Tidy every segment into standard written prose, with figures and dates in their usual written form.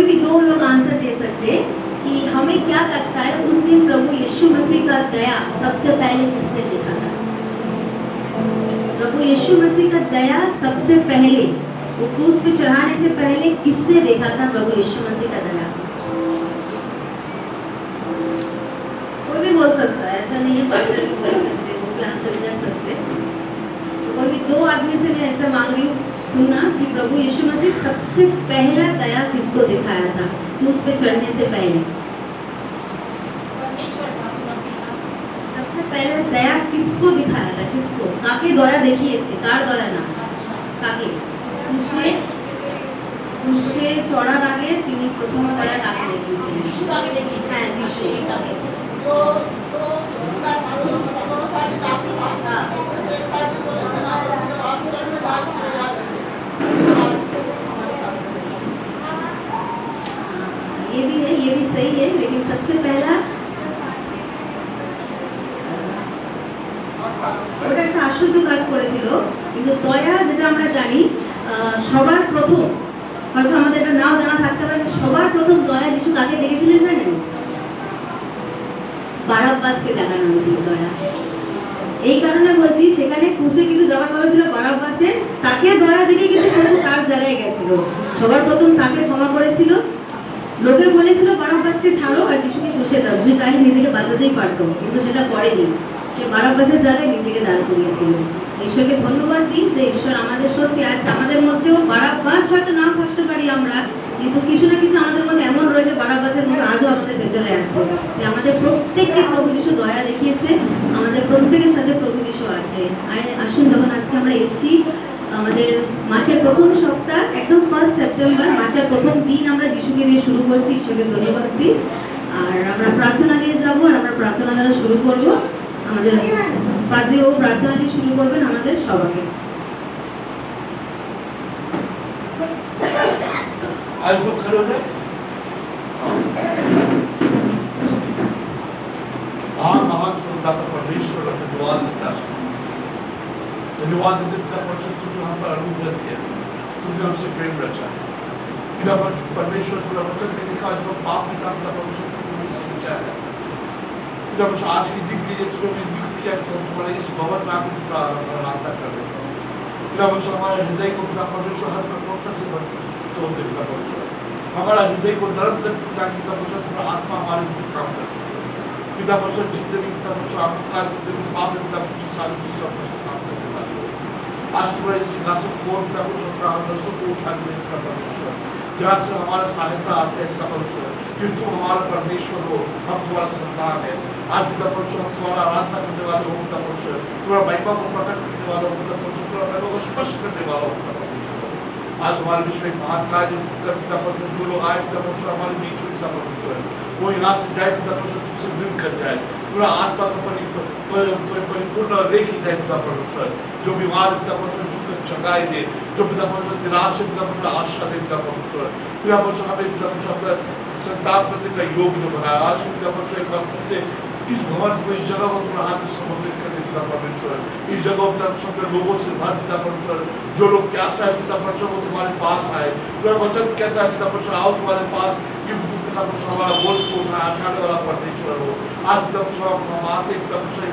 कोई भी दो लोग आंसर दे सकते कि हमें क्या लगता है उस दिन प्रभु यीशु मसीह का दया सबसे पहले किसने देखा था? प्रभु यीशु मसीह का दया सबसे पहले वो क्रूस पे चढ़ाने से पहले किसने देखा था प्रभु यीशु मसीह का दया? कोई भी बोल सकता है, ऐसा नहीं है पास्टर भी बोल सकते, वो भी आंसर कर सकते। तो कोई भी दो आदमी से मैं ऐसा मांग रही हूँ सुनना कि प्रभु यीशु मसीह सबसे पहला दया किसको दिखाया था क्रूस पे चढ़ने से पहले? सबसे पहले दया किसको दिखाया था? किसको? काके दया দেখিয়েছে, কার দয়া না? কাকে? ক্রুশে চড়ার আগে তিনি প্রথম দয়া কাকে দেখিয়েছিলেন? যিশু কাকে দেখিয়েছেন? হ্যাঁ, যিশু কাকে? তো ये भी सही है, लेकिन सबसे पहला ওটা একটা আশ্চর্য কাজ করেছিল, কিন্তু দয়া যেটা আমরা জানি সবার প্রথম, হয়তো আমাদের এটা নাও জানা থাকতে পারে, সবার প্রথম দয়া যিশু কাকে দেখেছিলেন জানেন? বারাব্বাসকে দেখানো হয়েছিল দয়া। এই কারণে বলছি সেখানে ক্রুশে কিন্তু জবাই করা ছিল বারাব্বাসের, তাকে দয়া দেখে কিন্তু প্রভু তার জায়গায় গেছিল। সবার প্রথম তাকে ক্ষমা করেছিল। লোকে বলেছিল বারাব্বাসকে ছাড়ো আর যিশুকে ক্রুশে দাও, যিশু চাইলে নিজেকে বাঁচাতেই পারতো, কিন্তু সেটা করেনি। সে বারাব্বাসের জায়গায় নিজেকে দাঁড় করিয়েছিল। ঈশ্বরকে ধন্যবাদ দিই যে ঈশ্বর আমাদের সত্যি আজ আমাদের মধ্যেও বারাব্বাস হয়তো না থাকতে পারি আমরা, কিন্তু কিছু না কিছু আমাদের মধ্যে এমন রয়েছে বারাব্বাসের মতো আজও আমাদের ভেতরে আছে, যে আমাদের প্রত্যেককে প্রভু যিশু দয়া দেখিয়েছে, আমাদের প্রত্যেকের সাথে প্রভু যিশু আছে। আসুন যখন আজকে আমরা এসছি আমাদের মাসের প্রথম সপ্তাহ, একদম 1 সেপ্টেম্বর মাসের প্রথম দিন আমরা যিশুকে দিয়ে শুরু করছি, ঈশ্বরকে ধন্যবাদ দিই। আর আমরা প্রার্থনা দিয়ে যাবো, আর আমরা প্রার্থনা দ্বারা শুরু করবো। আমাদের পাদ্রীও প্রার্থনা দিয়ে শুরু করবেন আমাদের সবাইকে। आज सब खड़े हो जाए। महान सुंदरता परमेश्वर धन्यवाद देता है, धन्यवाद देते पिता परमेश्वर, तुमने हम पर अनुग्रह किया, तुमने हमसे प्रेम रचा। पिता परमेश्वर पूरा वचन में लिखा जो पाप पिता परमेश्वर तुमने सोचा है। पिता परमेश्वर आज के दिन के लिए तुम्हें नियुक्त किया कि हम तुम्हारे इस भवन में आकर प्रार्थना कर रहे हैं। पिता परमेश्वर हमारे हृदय को पिता परमेश्वर हर कठोरता से तोड़ दे पिता परमेश्वर, हमारा हृदय को नरम कर पिता परमेश्वर, पूरा आत्मा हमारे लिए काम कर सके। पिता परमेश्वर जितने भी पिता परमेश्वर आपका जितने भी पाप है पिता परमेश्वर सारे चीज परमेश्वर काम करने वाले हो। आज तुम्हारे इस सिंहासन को पिता परमेश्वर का दर्शों को उठा के पिता परमेश्वर, जहाँ से हमारा सहायता आते हैं पिता परमेश्वर, क्योंकि तुम हमारा परमेश्वर हो, हम तुम्हारा संतान है। आज पिता परमेश्वर हम तुम्हारा आराधना करने वाले हो पिता परमेश्वर, तुम्हारा महिमा को प्रकट करने वाले हो पिता परमेश्वर, तुम्हारा महिमा को स्पष्ट करने वाला हो पिता परमेश्वर। आज हमारे बीच में महान कार्य कर पिता परमेश्वर, जो लोग आए पिता परमेश्वर हमारे बीच में पिता परमेश्वर, वो यहाँ से जाए पिता परमेश्वर, तुमसे मिल कर जाए, पूरा आत्मा का परिपूर्ण रेखी जाए पिता परमेश्वर। जो बीमार पिता परमेश्वर झुककर चंगाई दे, जो पिता परमेश्वर निराश है पिता परमेश्वर आशा दे पिता परमेश्वर। पिता परमेश्वर हमें पिता परमेश्वर अपना संतान करने का योग्य बनाया। आज पिता परमेश्वर एक बार फिर से इस भवन को, इस जगह को तुम्हारे हाथ में समर्पित करने पिता परमेश्वर, इस जगह पिता परमेश्वर लोगों से भर पिता परमेश्वर, जो लोग प्यासा है पिता परमेश्वर वो तुम्हारे पास आए। तुम्हारा वचन कहता है पिता परमेश्वर आओ तुम्हारे पास, क्योंकि तुम पिता परमेश्वर हमारा बोझ को उठाने वाला परमेश्वर हो। आज पिता परमेश्वर हम आते पिता परमेश्वर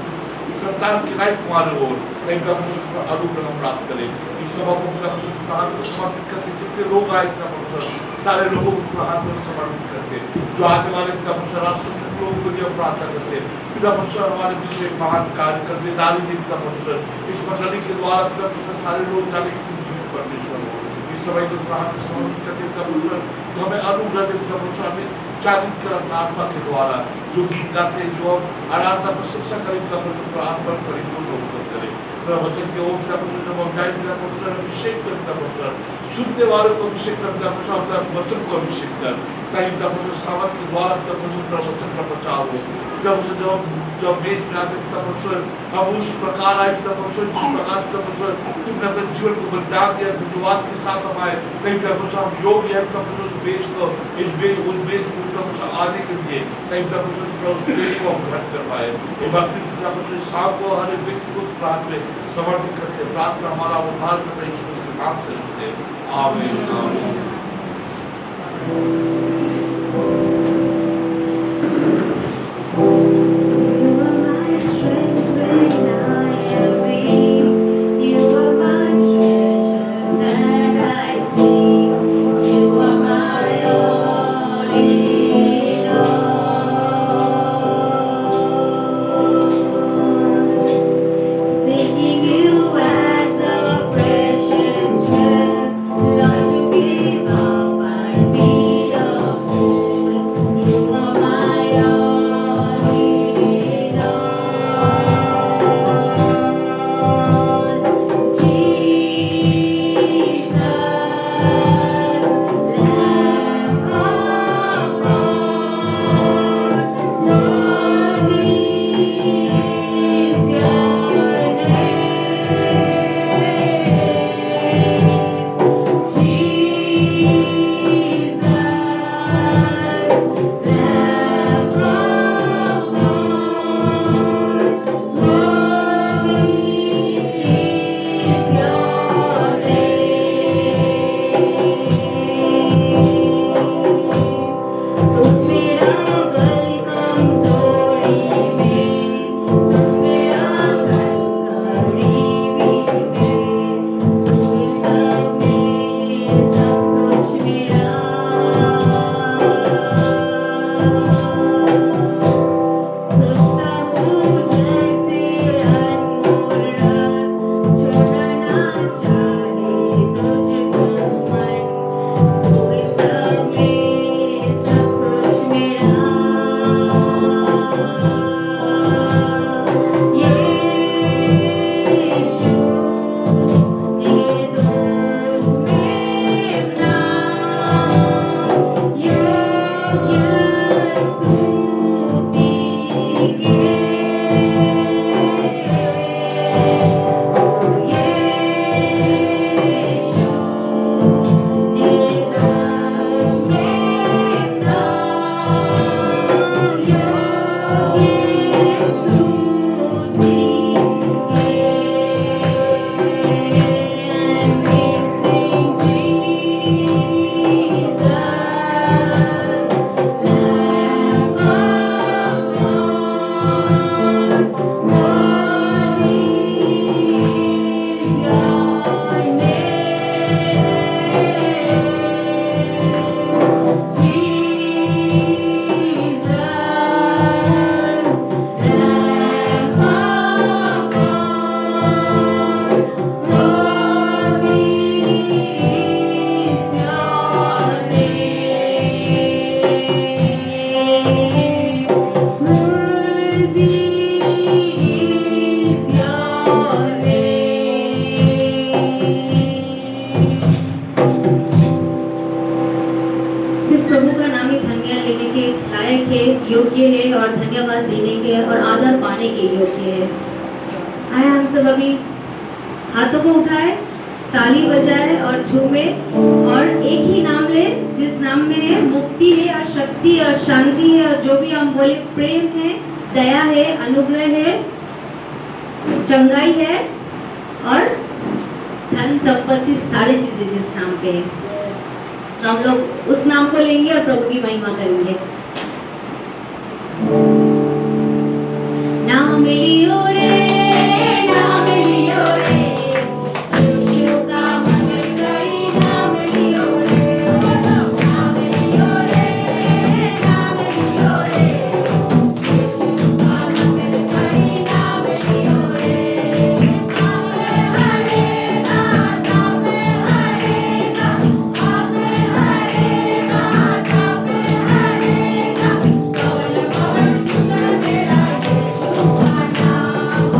संतान की लाइफ तुम्हारे हो, कहीं पिता परमेश्वर अनुग्रह प्राप्त करें। इस सभा को पिता परमेश्वर तुम्हारे हाथ में समर्पित करते, जितने लोग आए पिता परमेश्वर सारे लोगों को तुम्हारे हाथ में समर्पित करते, जो आने वाले पिता परमेश्वर राष्ट्र के लोगों के लिए प्रार्थना करते पिता परमेश्वर, हमारे बीच में महान कार्य करने दानी दे पिता परमेश्वर। इस मंडली के द्वारा पिता परमेश्वर सारे लोग जाने की तुम जीवित परमेश्वर हो। इस समय को तुम्हारे हाथ में समर्पित करते पिता परमेश्वर, तो हमें अनुग्रह दे पिता परमेश्वर, हमें जागृत कर अपना आत्मा के द्वारा, जो गीत गाते जो आराधना प्रशंसा करें पिता परमेश्वर, आत्मा परिपूर्ण होकर करें। वचन के ओर पिता परमेश्वर जब हम जाए पिता परमेश्वर, अभिषेक कर पिता परमेश्वर, सुनने वालों को अभिषेक कर पिता परमेश्वर, अपना वचन को अभिषेक कर, ताकि पिता परमेश्वर सामर्थ के द्वारा पिता परमेश्वर वचन का बचाव हो। पिता परमेश्वर जब मेज में आते पिता परमेश्वर, हम उस प्रकार आए पिता परमेश्वर, जिस प्रकार पिता परमेश्वर तुमने अपने जीवन को बलिदान दिया, धन्यवाद के साथ हम आए। कहीं पिता परमेश्वर हम योग्य है पिता परमेश्वर उस मेज को, इस मेज उस मेज को पिता परमेश्वर आने के लिए, कहीं पिता परमेश्वर उस मेज को हम ग्रहण कर पाए। एक बार फिर पिता परमेश्वर शाम को हर एक व्यक्ति को प्रार्थना में समर्पित करते, प्रार्थना हमारा उद्धार करता यीशु के नाम से लेते, आमीन आमीन। सिर्फ प्रभु का नाम ही धन्य लेने के लायक है, योग्य है और धन्यवाद देने के और आदर पाने के योग्य है। आए हम सब अभी हाथों को उठाए, ताली बजाए और झूमे और एक ही नाम ले जिस नाम में मुक्ति है और शक्ति और शांति है और जो भी हम बोले प्रेम है, दया है, अनुग्रह है, चंगाई है और धन संपत्ति सारी चीजें जिस नाम पे है। तो हम लोग उस नाम को लेंगे और प्रभु की महिमा करेंगे। नाम लियो रे, नाम लियो रे, यीशु का मंगल करी, नाम लियो रे, नाम लियो रे, नाम लियो रे, यीशु का मंगल करी, नाम लियो रे, नाम हरेगा, नाम हरेगा, नाम हरेगा, नाम हरेगा, कौन कौन सुंदर मेरा यीशु का नाम।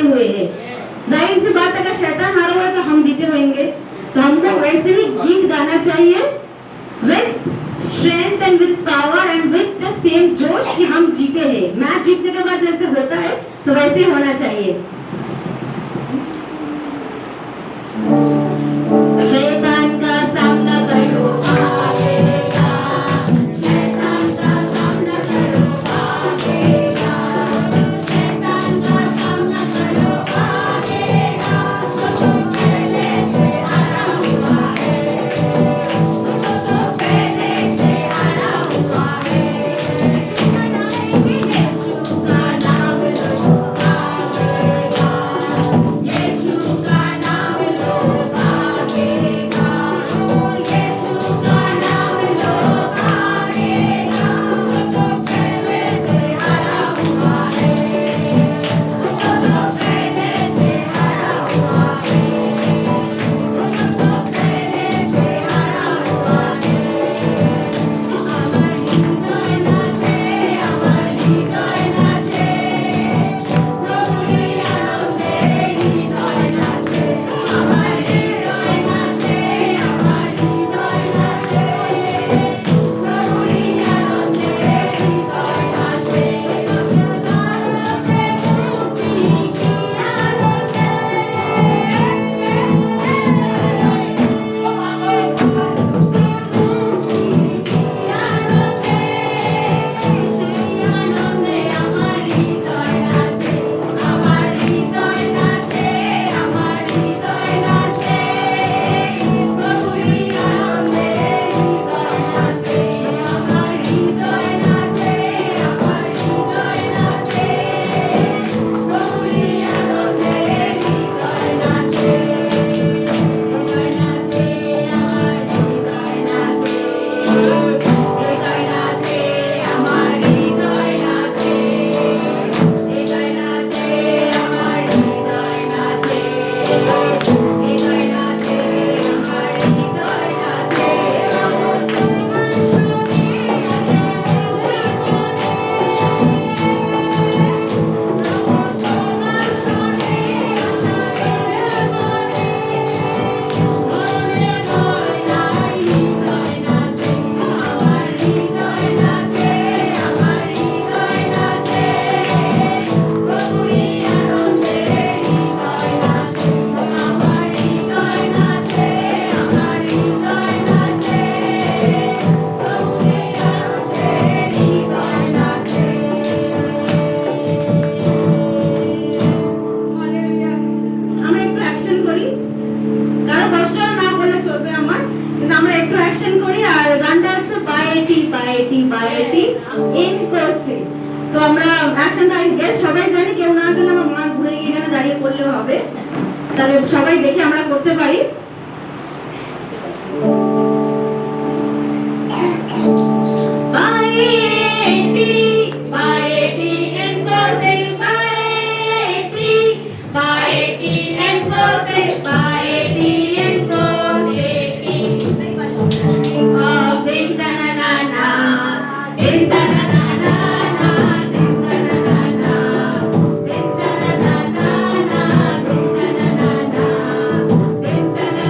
हुए हैं। जाहिर सी बात, अगर शैतान हारा हुआ है तो हम जीते होंगे, तो हमको वैसे ही गीत गाना चाहिए with strength and with power and with the same जोश कि हम जीते हैं। मैच जीतने के बाद जैसे होता है तो वैसे ही होना चाहिए। शैतान का सामना करो आगेगा, शैतान का सामना करो आगेगा, शैतान का सामना करो आगेगा, तो पहले से हारा हुआ है, तो पहले से हारा हुआ है। यीशु का नाम लो आगेगा, यीशु का नाम लो आगेगा, यीशु का नाम लो आगेगा, तो पहले से हारा हुआ है, तो पहले से हारा हुआ है, तो पहले से हारा हुआ है। আমার হৃদয় নাচে, প্রভুর আনন্দে হৃদয় নাচে, আমার হৃদয় নাচে, আমার হৃদয় নাচে, প্রভুর আনন্দে হৃদয় নাচে, আনন্দে মুক্তি কি আনন্দে, আনন্দে আমার হৃদয় নাচে, আমার হৃদয় নাচে, আমার হৃদয় নাচে, প্রভুর আনন্দে হৃদয় নাচে, আমার হৃদয় নাচে, আমার হৃদয় নাচে, প্রভুর আনন্দে হৃদয় নাচে, হৃদয় নাচে, আমার হৃদয় নাচে, হৃদয় নাচে, আমার হৃদয় নাচে, হৃদয় নাচে, আমার হৃদয় নাচে, হৃদয় নাচে, আমার হৃদয় নাচে, আমরা একটু অ্যাকশন করি, কারো কষ্ট না করলে চলবে আমার, কিন্তু আমরা একটু অ্যাকশন করি। আর গানটা হচ্ছে পায়েটি পায়েটি পায়েটি ইন কোর্সে। তো আমরা অ্যাকশনটা গেস সবাই জানি, কেউ না জানলে আমার মা ঘুরে গিয়ে এখানে দাঁড়িয়ে করলেও হবে, তাহলে সবাই দেখে আমরা করতে পারি। পায়েটি পায়েটি ইন কোর্সে, পায়েটি পায়েটি ইন কোর্সে, পায়েটি ইন কোর্সে, দিন তানা না না, দিন তানা না না না, দিন তানা না না, দিন তানা না না না, দিন তানা না না, দিন তানা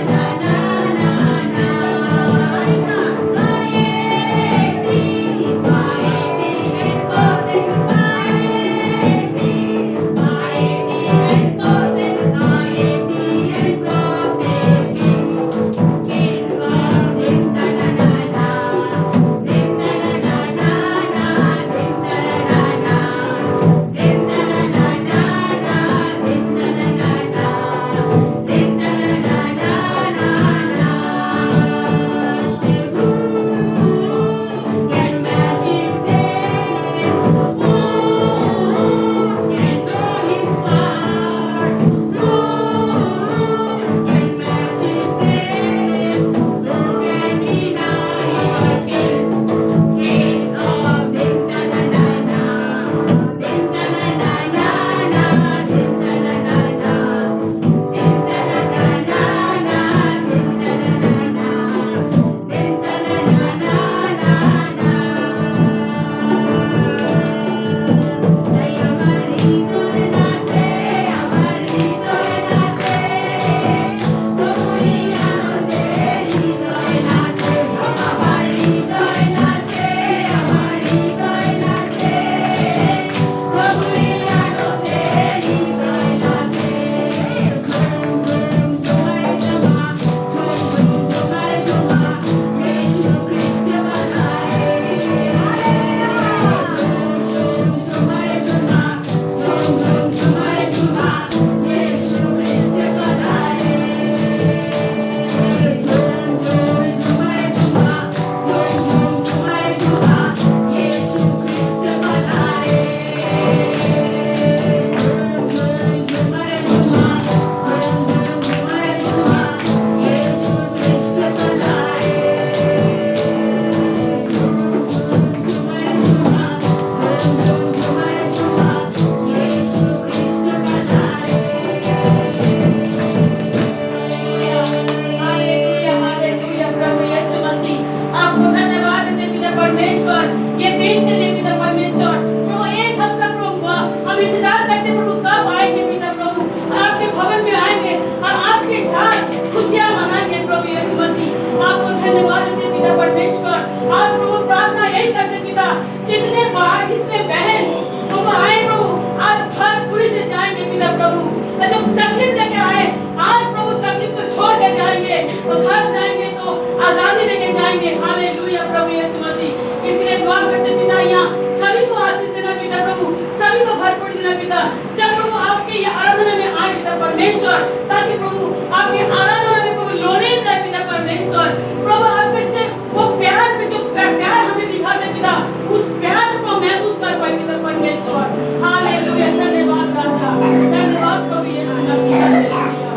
परमेश्वर, ये दिन के लिए पिता परमेश्वर, प्रभु एक हफ्ता प्रभु हम इंतजार करते प्रभु कब आएंगे पिता प्रभु, आपके भवन में आएंगे और आपके साथ खुशियां मनाएंगे प्रभु यीशु मसीह। आपको धन्यवाद देते पिता परमेश्वर। आज प्रभु प्रार्थना यही करते पिता, कितने भाई कितने बहन प्रभु आए प्रभु, आज घर पूरी से जाएंगे पिता प्रभु, जो तकलीफ लेके आए आज प्रभु तकलीफ को छोड़ के जाएंगे, तो घर जाएंगे तो आजादी लेके जाएंगे। हालेलुया प्रभु यीशु मसीह। इसलिए दुआ करते पिता, यहाँ सभी को आशीष देना पिता प्रभु, सभी को भरपूर देना पिता। जब प्रभु आपके ये आराधना में आए पिता परमेश्वर, ताकि प्रभु आपके आराधना में प्रभु लोने जाए पिता परमेश्वर, प्रभु आपके से वो प्यार में जो प्यार हमें दिखाते पिता, उस प्यार को महसूस कर पाए पिता परमेश्वर। हालेलुया, धन्यवाद राजा, धन्यवाद प्रभु यीशु मसीह। हालेलुया।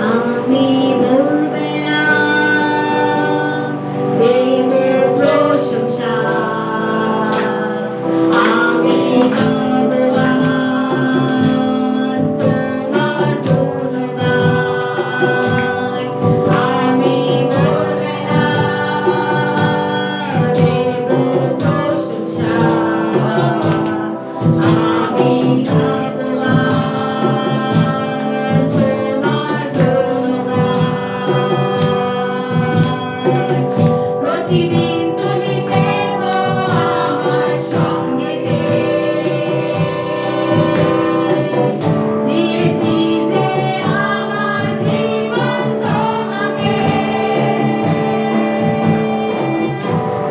আমি বলবে না দেব প্রশংসা, আমি গাবো আজ তোমার গুণগান। আমি বলবে না দেব প্রশংসা, আমি গাবো আজ তোমার প্রতিদিন তুমি দেখো আমার সঙ্গে দিয়েছি যে আমার জীবন তোমাকে,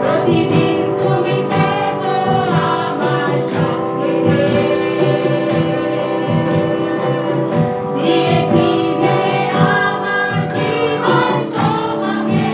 প্রতিদিন তুমি দেখো আমার সঙ্গে দিয়েছি যে আমার জীবন তোমাকে।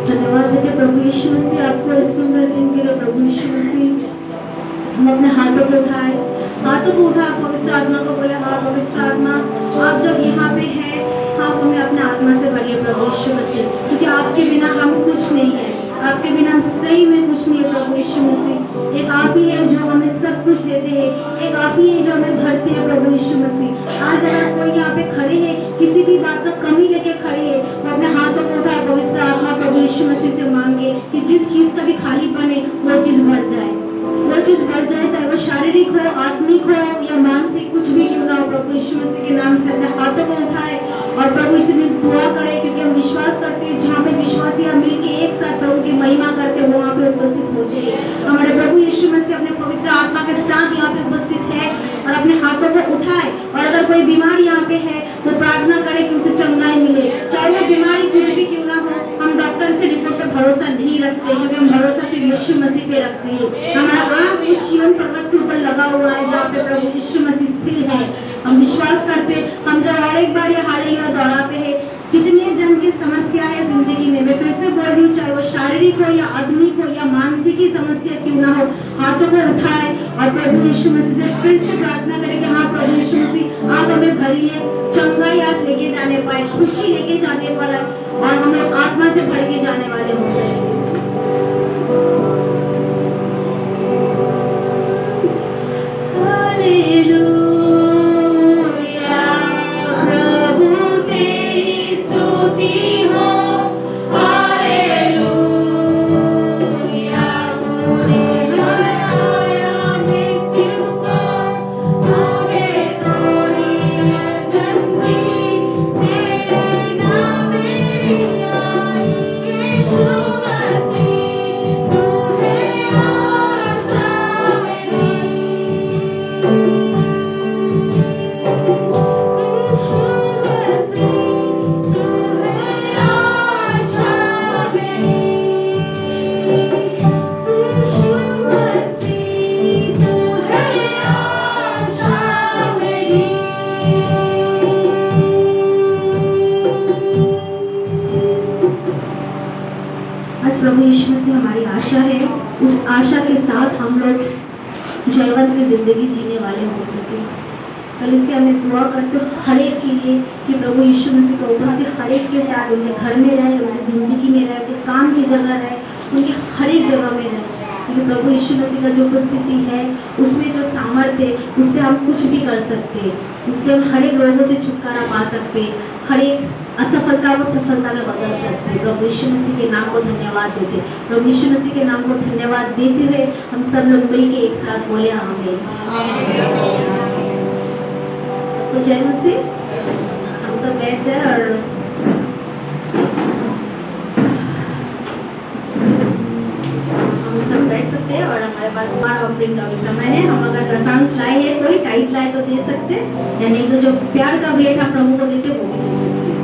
धन्यवाद देते प्रभु यीशु मसीह आपको इस सुंदर दिन के लिए। प्रभु यीशु मसीह हम अपने हाथों को उठाए, हाथों को उठा पवित्र आत्मा को बोले, हाँ पवित्र आत्मा आप जब यहाँ पे हैं, हाँ हमें अपने आत्मा से भरिए प्रभु यीशु मसीह, क्योंकि आपके बिना हम कुछ नहीं है, आपके बिना हम सही में कुछ नहीं है प्रभु यीशु मसीह। एक आप ही है जो हमें सब कुछ देते हैं, एक आप ही है जो हमें भरते हैं प्रभु यीशु मसीह। आज अगर कोई यहाँ पे खड़े है, किसी भी बात का कमी लेके खड़े है, वो अपने हाथों को उठाए पवित्र आत्मा प्रभु यीशु मसीह से मांगे कि जिस चीज का भी खालीपन है वो चीज भर जाए, वो चीज भर जाए, चाहे वो शारीरिक हो, आत्मिक हो या मानसिक, कुछ भी क्यों ना हो। प्रभु यीशु मसीह के नाम से अपने हाथों को उठाए और प्रभु यीशु में दुआ करें, क्योंकि हम विश्वास करते हैं जहाँ पे विश्वासी मिलके एक साथ प्रभु की महिमा करते हैं, वहाँ पे उपस्थित होते हैं। हमारे प्रभु यीशु मसीह अपने पवित्र आत्मा के साथ यहाँ पे उपस्थित है और अपने हाथों को उठाए, और अगर कोई बीमार यहाँ पे है तो प्रार्थना करे कि उसे चंगाई मिले, चाहे वो बीमारी कुछ भी क्यों ना हो। हम डॉक्टर्स के रिपोर्ट पे भरोसा नहीं रखते, क्योंकि हम भरोसा सिर्फ यीशु मसीह पे रखते हैं। हमारा आँख उस शियोन पर्वत के ऊपर लगा हुआ है जहाँ पे प्रभु यीशु मसीह स्थिर है। हम विश्वास करते, हम जब और एक बार ये हालेलुया दोहराते हैं, जितने जन की समस्या है जिंदगी में, मैं फिर से बोल रही हूँ, चाहे वो शारीरिक हो या आत्मिक हो या मानसिक ही समस्या क्यों ना हो, हाथों को उठाए और प्रभु यीशु मसीह से फिर से प्रार्थना करें कि हाँ प्रभु यीशु मसीह आप हमें भरिए, चंगाई आज लेके जाने पाए, खुशी लेके जाने वाला, और हम लोग आत्मा से भर के जाने वाले हो सके। प्रभु यीशु मसीह हमारी आशा है, उस आशा के साथ हम लोग जयवंत की जिंदगी जीने वाले हो सके। कलीसिया में दुआ करते हो हर एक के लिए कि प्रभु यीशु मसीह का उपस्थिति हर एक के साथ उनके घर में रहे, उनकी ज़िंदगी में रहे, उनके काम की जगह रहे, उनकी हर एक जगह में रहे। क्योंकि प्रभु यीशु मसीह का जो उपस्थिति है उसमें जो सामर्थ्य है उससे हम कुछ भी कर सकते हैं, उससे हम हर एक रोगों से छुटकारा पा सकते हैं, हर एक असफलता को सफलता में बदल सकते हैं। प्रभु यीशु मसीह के नाम को धन्यवाद देते, प्रभु यीशु मसीह के नाम को धन्यवाद देते हुए हम सब लोग मिल के एक साथ बोले आमीन। सबको जय मसीह। हम सब बैठ जाए और हम सब बैठ सकते हैं और हमारे पास स्मार्ट ऑफरिंग का भी समय है। हम अगर दशांश लाए है, कोई टाइट लाए तो दे सकते हैं, या नहीं तो जो प्यार का भेंट हम प्रभु को देते वो भी दे सकते हैं।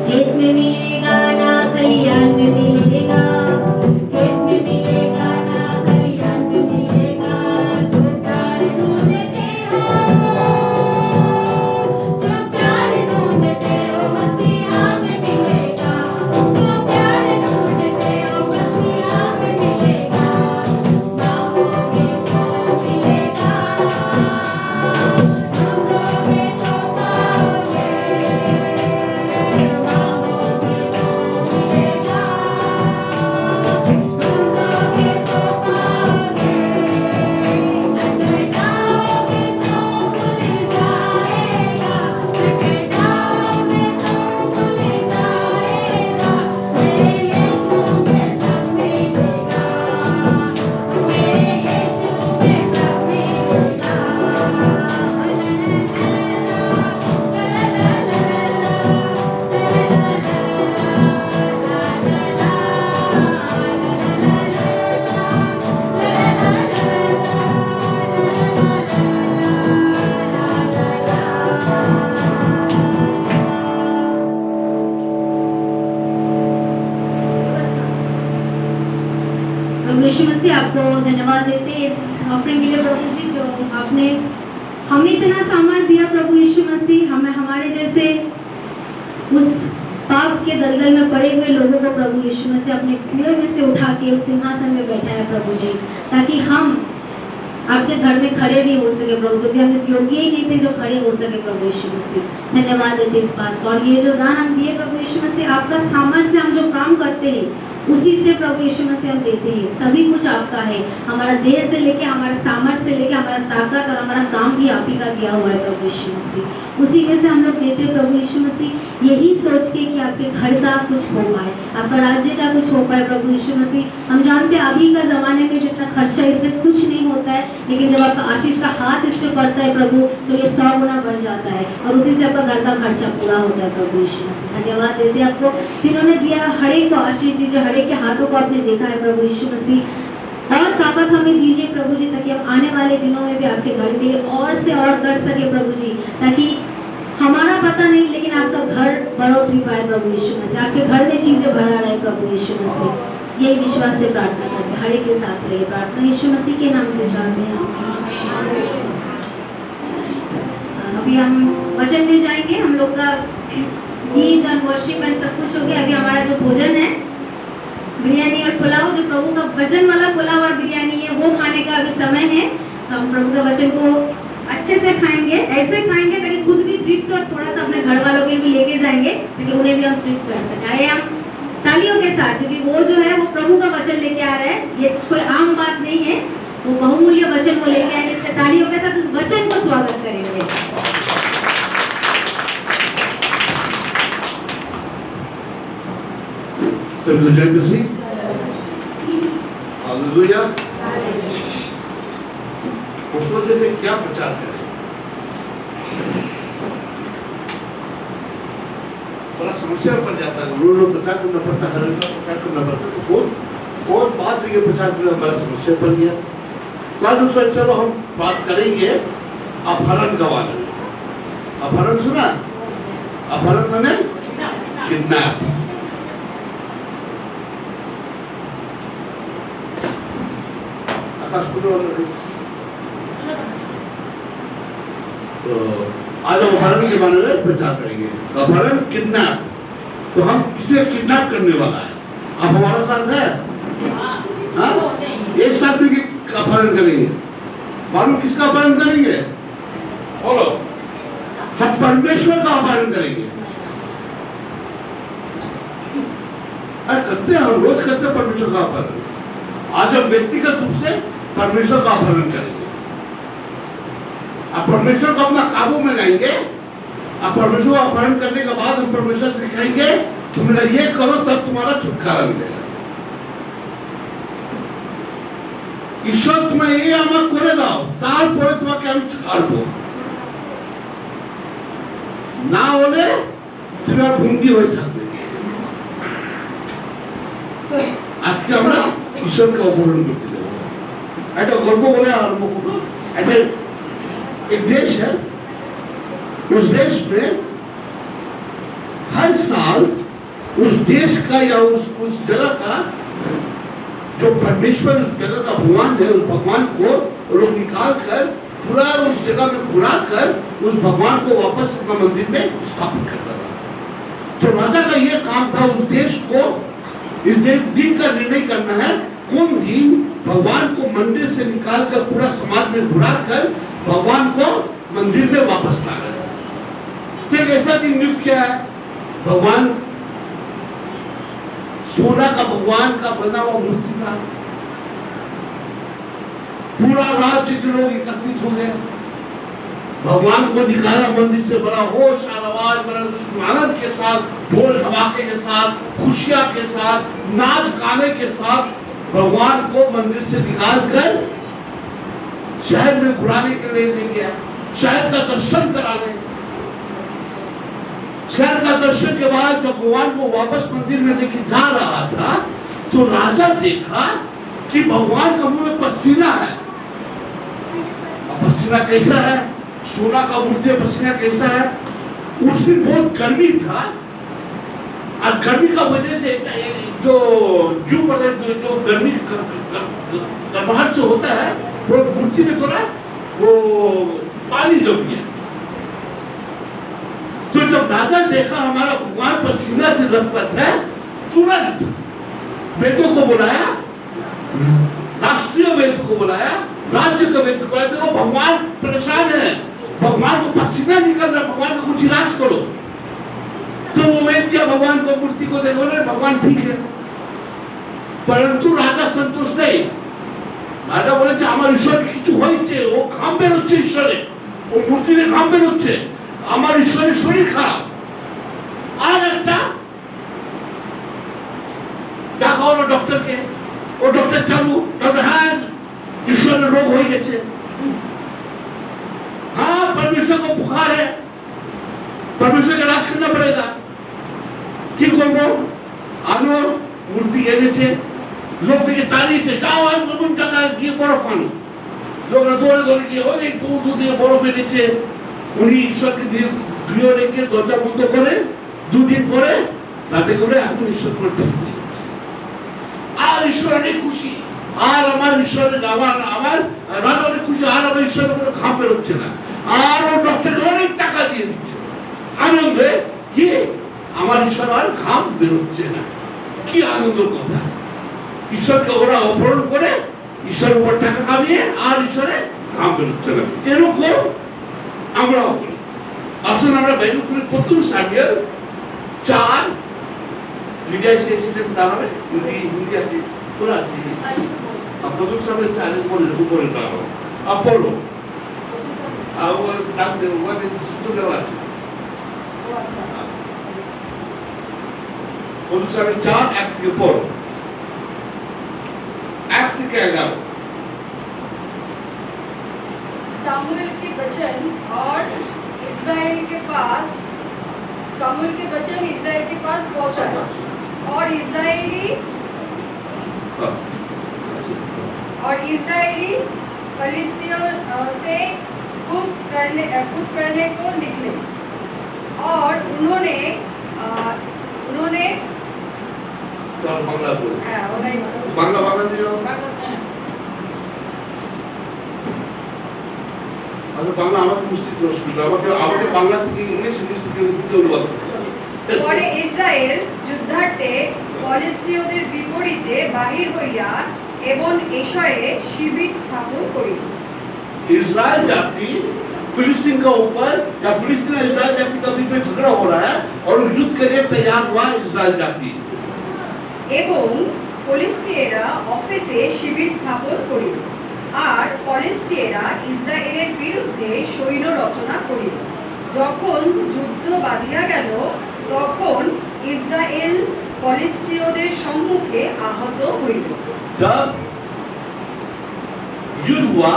खेत में मिलेगा ना खलियान में मिलेगा, खेत में मिलेगा ना खलियान में मिलेगा, जो प्यार ढूंढते हो, जो प्यार ढूंढते हो मसीहा में मिलेगा, जो प्यार ढूंढते हो मसीहा में मिलेगा, मांगोगे तो मिलेगा, ढूंढोगे तो पाओगे। प्रभु यीशु मसीह आपको धन्यवाद देते हैं इस ऑफरिंग के लिए प्रभु जी, जो आपने हमें इतना सामर्थ्य दिया प्रभु यीशु मसीह। हमें हमारे जैसे उस पाप के दलदल में पड़े हुए लोगों को प्रभु यीशु मसीह अपने कूड़े में से उठा के उस सिंहासन में बैठाया प्रभु जी, ताकि हम आपके घर में खड़े भी हो सके प्रभु, क्योंकि हम इस योग्य ही नहीं थे जो खड़े हो सके प्रभु यीशु मसीह। धन्यवाद देते इस बात का। और ये जो दान हम दिए प्रभु यीशु मसीह, आपका सामर्थ्य से हम जो काम करते हैं उसी से प्रभु यीशु मसीह हम देते हैं। सभी कुछ आपका है, हमारा देह से लेके हमारा सामर्थ्य से लेके हमारा ताकत और हमारा काम भी आप ही का दिया हुआ है प्रभु यीशु मसीह। उसी में से हम लोग देते हैं प्रभु यीशु मसीह, यही सोच के कि आपके घर का कुछ हो पाए, आपका राज्य का कुछ हो पाए प्रभु यीशु मसीह। हम जानते हैं अभी का ज़माने में जितना खर्चा इससे कुछ नहीं होता है, लेकिन जब आपका आशीष का हाथ इस पर पड़ता है प्रभु तो ये 100 गुना बढ़ जाता है और उसी से आपका घर का खर्चा पूरा होता है प्रभु यीशु मसीह। धन्यवाद देते हैं आपको, जिन्होंने दिया हर एक को आशीष दीजिए, हर एक के हाथों को आपने देखा है प्रभु यीशु मसीह। और ताकत हमें दीजिए प्रभु जी, ताकि हम आने वाले दिनों में भी आपके घर के लिए और से और कर सके प्रभु जी, ताकि हमारा पता नहीं लेकिन आपका घर बढ़ोतरी पाए प्रभु यीशु मसीह, आपके घर में चीज़ें बढ़ा रहे प्रभु यीशु मसीह। यही विश्वास से प्रार्थना करते हैं, हर एक के साथ रहिए। प्रार्थना यीशु मसीह के नाम से चाहते हैं। अभी हम वचन में जाएंगे, हम लोग का गीत और वर्शिप एंड सब कुछ हो गया। अभी हमारा जो भोजन है बिरयानी और पुलाव, जो प्रभु का वचन वाला पुलाव और बिरयानी है, वो खाने का अभी समय है। तो हम प्रभु का वचन को अच्छे से खाएंगे, ऐसे खाएंगे ताकि खुद भी तृप्त और थोड़ा सा अपने घर वालों के भी लेके जाएंगे ताकि उन्हें भी हम तृप्त कर सकें। आइए हम तालियों के साथ, क्योंकि वो जो है वो प्रभु का वचन लेके आ रहा है, ये कोई आम बात नहीं है, वो बहुमूल्य वचन को लेके आएंगे, इसलिए तालियों के साथ उस वचन को स्वागत करेंगे। सबको जय मसीह, हालेलुया। वो सोचे थे क्या प्रचार करें, बड़ा समस्या पड़ जाता है, रोज प्रचार करना पड़ता है, हर रोज प्रचार करना पड़ता है। तो कौन बात ये प्रचार करना बड़ा समस्या पड़ गया। तो सोच चलो हम बात करेंगे अपहरण का वाले। अपहरण सुना? अपहरण माने किडनैप। आकाश वाले तो आज हम अपहरण के बारे में प्रचार करेंगे। अपहरण, किडनैप, तो हम किसे किडनैप करने वाला है? आप हमारा साथ है? हाँ? एक साथ में अपहरण करेंगे। मालूम किसका अपहरण करेंगे? बोलो। हम परमेश्वर का अपहरण करेंगे। अरे करते हैं, हम रोज करते हैं परमेश्वर का अपहरण। आज हम व्यक्तिगत रूप से परमेश्वर का अपहरण करेंगे। अब परमेश्वर को अपना काबू में लाएंगे। अब परमेश्वर को अपहरण करने के बाद हम परमेश्वर से कहेंगे तुम ये करो तब तुम्हारा छुटकारा मिलेगा। ईश्वर तुम्हें ये আমার করে দাও তারপরে তোমাকে আমি ছাড়বো, না হলে তুমি আর বন্দী হয়ে থাকবে। আজকে আমরা ঈশ্বরকে অপহরণ করতে যাব। একটা গল্প বলে আরম্ভ করবো। एक देश है, उस देश में हर साल उस देश का या उस जगह का जो परमेश्वर उस जगह का भगवान है, उस भगवान को लोग निकाल कर पूरा उस जगह में बुला कर उस भगवान को वापस अपना मंदिर में स्थापित करता था। तो राजा का यह काम था उस देश को इस दिन का निर्णय करना है कौन दिन भगवान को मंदिर से निकाल कर पूरा समाज में बुला कर भगवान को मंदिर में वापस लाना है। तो एक ऐसा दिन नियुक्त किया है। भगवान सोना का भगवान का बना हुआ मूर्ति था। पूरा राज्य के लोग एकत्रित हो गए, भगवान को निकाला मंदिर से, बड़ा होश और आवाज, बड़ा आनंद के साथ, ढोल धमाके के साथ, खुशियां के साथ, नाच गाने के साथ भगवान को मंदिर से निकाल कर शहर में घुराने के लिए ले गया, शहर का दर्शन कराने। शहर का दर्शन के बाद जब भगवान को वापस मंदिर में लेके जा रहा था तो राजा देखा कि भगवान के मुंह में पसीना है। पसीना कैसा है? सोना का मूर्ति पसीना कैसा है? उस दिन बहुत गर्मी था और गर्मी का वजह से जो गर्मी गर्माहट से होता है वो मूर्ति में थोड़ा वो पानी जम गया। तो जब राजा देखा हमारा भगवान पसीना से लथपथ है, तुरंत वेदों को बुलाया, राष्ट्रीय वेद को बुलाया, राज्य का वेद को बुलाया। देखो भगवान परेशान है, भगवान को पसीना निकल रहा है, भगवान को कुछ इलाज करो। तो वो वेद दिया भगवान को, मूर्ति को देखो ना, भगवान ठीक है। परंतु राजा संतोष नहीं। राजा बोले আমার ঈশ্বর কিছু হয়েছে, ও ঘাম বেরোচ্ছে ঈশ্বরে, ও মূর্তিতে ঘাম বেরোচ্ছে, আমার ঈশ্বরের শরীর খারাপ। আর একটা দেখা হলো ডক্টরকে, ও ডক্টর চালু, ডক্টর হ্যাঁ ঈশ্বরের রোগ হয়ে গেছে, हाँ परमेश्वर को बुखार है, परमेश्वर का इलाज करना पड़ेगा। কি করবো? আনো মূর্তি এনেছে, লোক থেকে দাঁড়িয়েছে, যাও আর নতুন জায়গায় গিয়ে বরফ আনো। লোকরা দৌড়ে দৌড়ে গিয়ে অনেক দূর দূর থেকে বরফ এনেছে। উনি ঈশ্বরকে গৃহ রেখে দরজা বন্ধ করে দুদিন পরে রাতে করে এখন ঈশ্বর ঠিক হয়ে গেছে। আর ঈশ্বর অনেক খুশি, আর আমার ঈশ্বরের আমার রাজা অনেক খুশি, আর আমার ঈশ্বরের কোনো ঘাম বেরোচ্ছে না। আর ও ডক্টরকে অনেক টাকা দিয়ে দিচ্ছে আনন্দে, কি আমার ঈশ্বর আর ঘাম বেরোচ্ছে না। কি আনন্দের কথা! ঈশ্বরকে ওরা অপহরণ করে ঈশ্বরের উপর টাকা কামিয়ে আর ঈশ্বরের ঘাম বেরোচ্ছে না। এরকম আমরাও করি। আসুন আমরা বাইবেল খুলে প্রথম সামুয়েল 4 মিডিয়া এসেছেন দাঁড়াবে, যদি হিন্দি আছে খোলা আছে, প্রথম সামুয়েল 4 উপরে দাঁড়াবো। পড়ো, ডাক দেবো, ওখানে সূত্র দেওয়া আছে। প্রথম সামুয়েল 4 1 থেকে পড়ো, 1 থেকে 11। सामुएल के वचन और इस्राएल के पास, सामुएल के वचन इस्राएल के पास पहुंचा और इस्राएली फलिस्तियों से कूच करने को निकले और उन्होंने चल बांग्ला बोल, बांग्ला दियो। আচ্ছা বাংলা আমাকে বুঝতে একটু অসুবিধা, আমাকে বাংলা থেকে ইংলিশ থেকে উর্দুতে অনুবাদ করতে হবে। পরে ইসরায়েল যুদ্ধার্থে ফলিস্তীয়দের বিপরীতে বাহির হইয়া এবং এশয়ে শিবির স্থাপন করিল। इजराइल जाति फिलिस्तीन का ऊपर या फिलिस्तीन और इजराइल जाति का बीच में झगड़ा हो रहा है और युद्ध के लिए तैयार हुआ इजराइल जाति। এবং ফলিস্তীয়রা অফেসে শিবির স্থাপন করিল আর ফলিস্তীয়রা ইসরায়েলের বিরুদ্ধে সৈন্য রচনা করিল। যখন যুদ্ধ বাধিয়া গেল তখন ইসরায়েল ফলিস্তীয়দের সম্মুখে আহত হইল। जब युद्ध हुआ,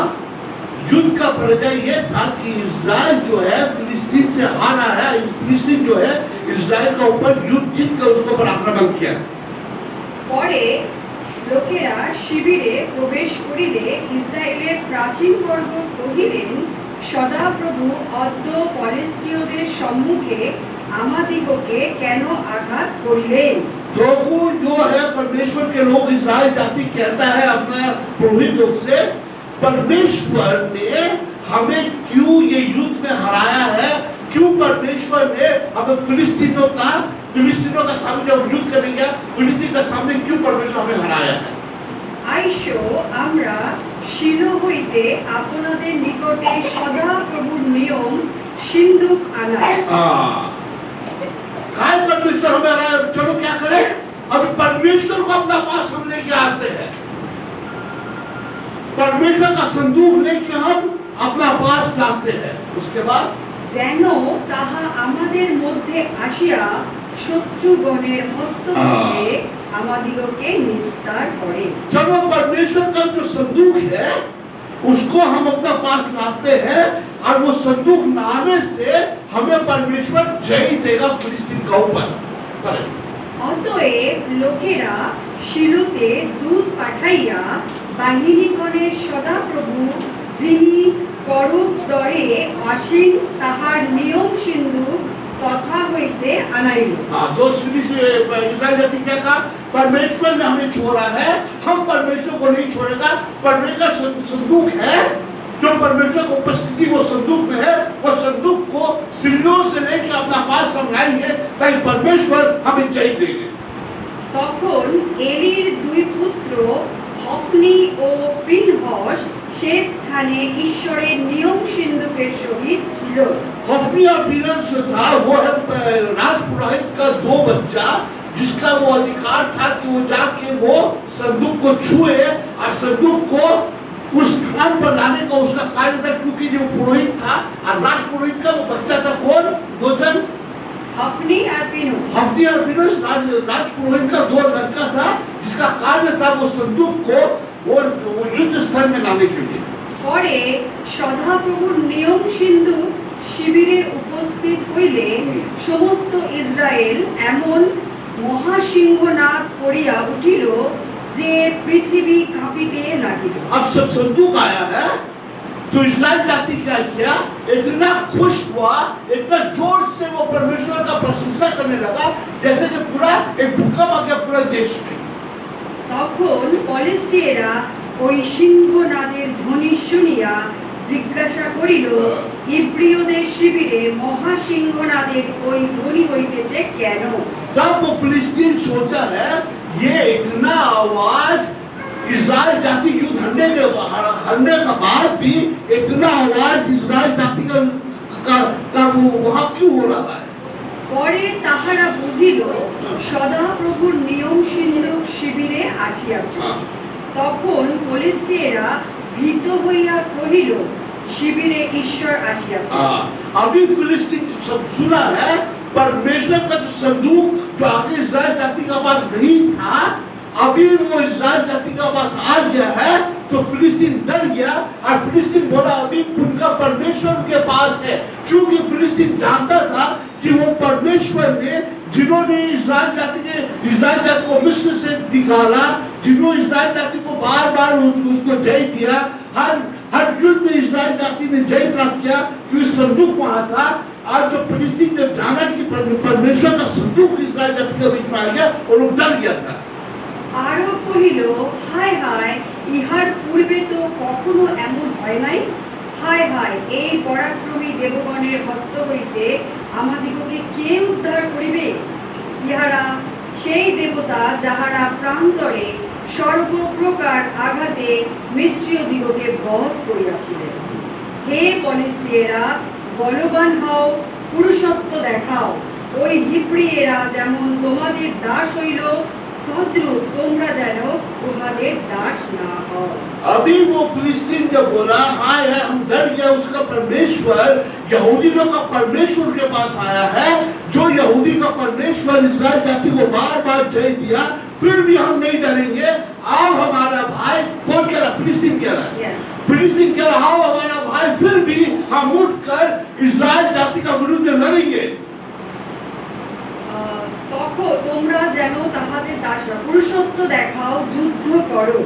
युद्ध का परिचय यह था कि इजराइल जो है फिलिस्तीन से हारा है, फिलिस्तीन जो है इजराइल का ऊपर युद्ध जीत कर उसके ऊपर आक्रमण किया। পরে লোকেরা শিবিরে প্রবেশ করিলে ইসরায়েলের প্রাচীন বর্গ কহিলেন, সদাপ্রভু অদ্য ফলিস্তীয়দের সম্মুখে আমাদিগকে কেন আঘাত করিলেন? प्रभु जो है परमेश्वर के लोग इजराइल जाति कहता है अपना पुरोहित लोग से, परमेश्वर ने हमें क्यों ये युद्ध में हराया है, क्यों परमेश्वर ने हमें फिलिस्तीनों का सामने जब युद्ध करने गया फिलिस्तीन का सामने क्यों परमेश्वर हमें हराया है। আইসো আমরা শিলো হইতে আপনাদের নিকটে সদাপ্রভুর নিয়ম সিন্ধুক আনাই। काय परमेश्वर हमें हराया, चलो क्या करें, अब परमेश्वर को अपना पास हम लेके आते हैं, परमेश्वर का संदूक लेके हम अपना पास लाते हैं। उसके बाद যেন তাহা আমাদের মধ্যে আসিয়া শত্রুগণের হস্ত হইতে আমাদিগকে নিস্তার করে। चलो परमेश्वर का जो संदूक है उसको हम अपना पास लाते हैं और वो संदूक लाने से हमें परमेश्वर जय देगा फिलिस्तीन का ऊपर। অতএব লোকেরা শিলোতে দূত পাঠাইয়া বাহিনীগণের সদাপ্রভু যিনি পরব দরে আসীন তাহার নিয়ম সিন্ধুক তথা হইতে আনাইল। हाँ, तो इस्राएल जाति क्या कहा, परमेश्वर ने हमें छोड़ा है, हम परमेश्वर को नहीं छोड़ेगा। परमेश्वर का संदूक है जो परमेश्वर की उपस्थिति वो संदूक में है, वो संदूक को सिल्लों से लेकर अपना पास हम लाएंगे ताकि परमेश्वर हमें जय देंगे। তখন এলির দুই পুত্র হফনি ও পিনহস সে স্থানে ঈশ্বরের নিয়ম সিন্ধুকের সহিত ছিল। हफनी और पीनस जो था वो है राजपुरोहित का दो बच्चा जिसका वो अधिकार था कि वो जाके वो संदूक को छुए और संदूक को उस स्थान पर लाने का उसका कार्य था, क्योंकि जो पुरोहित था और राजपुरोहित का वो बच्चा था कौन, दो जन हफनी और पिनहस। हफनी और पीनस राजपुरोहित का दो लड़का था जिसका कार्य था वो संदूक को वो युद्ध स्थल में लाने के लिए। পরে সদাপ্রভুর নিয়ম সিন্ধুক শিবিরে উপস্থিত হইলে সমস্ত ইসরায়েল এমন মহাসিংহনাদ করিয়া উঠিল যে পৃথিবী কাঁপিতে লাগিল। अब सब संदूक आया है तो इस्राएल जाति क्या किया, इतना खुश हुआ, इतना जोर से वो परमेश्वर का प्रशंसा करने लगा जैसे कि पूरा एक भूकंप आ गया पूरा देश में। তখন ফলিস্তীয়রা ওই সিংহনাদের ধ্বনি শুনিয়া জিজ্ঞাসা করিল, ইব্রিয়দের শিবিরে মহাসিংহনাদের ওই ধ্বনি হইতেছে কেন? तब वो फिलिस्तीन सोचा है ये इतना आवाज इस्राएल जाति युद्ध हरने का बाद भी इतना आवाज इस्राएल जाति का वो वहाँ क्यों हो रहा है। পরে তাহারা বুঝিল সদাপ্রভুর নিয়ম সিন্ধুক শিবিরে আসিয়াছে। তখন ফলিস্তীয়রা ভীত হইয়া কহিল, শিবিরে ঈশ্বর আসিয়াছে। अभी फिलिस्तीन सब सुना है परमेश्वर का जो संदूक जो आगे इस्राएल जाति का पास नहीं था, अभी वो इस्राएल जाति का पास आ गया है तो फिलिस्तीन डर गया और फिलिस्तीन बोला अभी उनका परमेश्वर के पास है, क्योंकि फिलिस्तीन जानता था कि वो परमेश्वर ने जिन्होंने इस्राएल जाति को मिस्र से निकाला, जिन्होंने इस्राएल जाति को बार बार उसको जय दिया, हर युद्ध में इस्राएल जाति ने जय प्राप्त किया क्योंकि संदूक वहां था। और जो फिलिस्तीन जब जाना कि परमेश्वर का संदूक इस्राएल जाति के बीच में आ गया और वो डर गया था। আরো কহিল, হায় হায়, ইহার পূর্বে তো কখনো এমন হয় নাই। হায় হায়, এই পরাক্রমী দেবগণের হস্ত হইতে আমাদিগকে কে উদ্ধার করিবে? ইহারা সেই দেবতা যাহারা প্রান্তরে সর্বপ্রকার আঘাতে মিস্রীয় দিগকে বধ করিয়াছিলেন। হে পলিস্টিয়েরা, বলবান হও, পুরুষত্ব দেখাও। ওই হিব্রিয়েরা যেমন তোমাদের দাস হইল, তদ্রূপ তোমরা যেন উহাদের দাস না হও। अभी वो फिलिस्तीन जब बोला हाय है हम डर गया, उसका परमेश्वर यहूदी लोग का परमेश्वर के पास आया है, जो यहूदी का परमेश्वर इस्राएल जाति को बार बार जय दिया, फिर भी हम नहीं डरेंगे। आओ हमारा भाई, कौन कह रहा? फिलिस्तीन कह रहा है। Yes. फिलिस्तीन कह रहा आओ हमारा भाई, फिर भी हम उठकर इस्राएल जाति का विरुद्ध में लड़ेंगे। তখন তোমরা যেন তাহাদের দাস হও, পুরুষত্ব দেখাও, যুদ্ধ করো।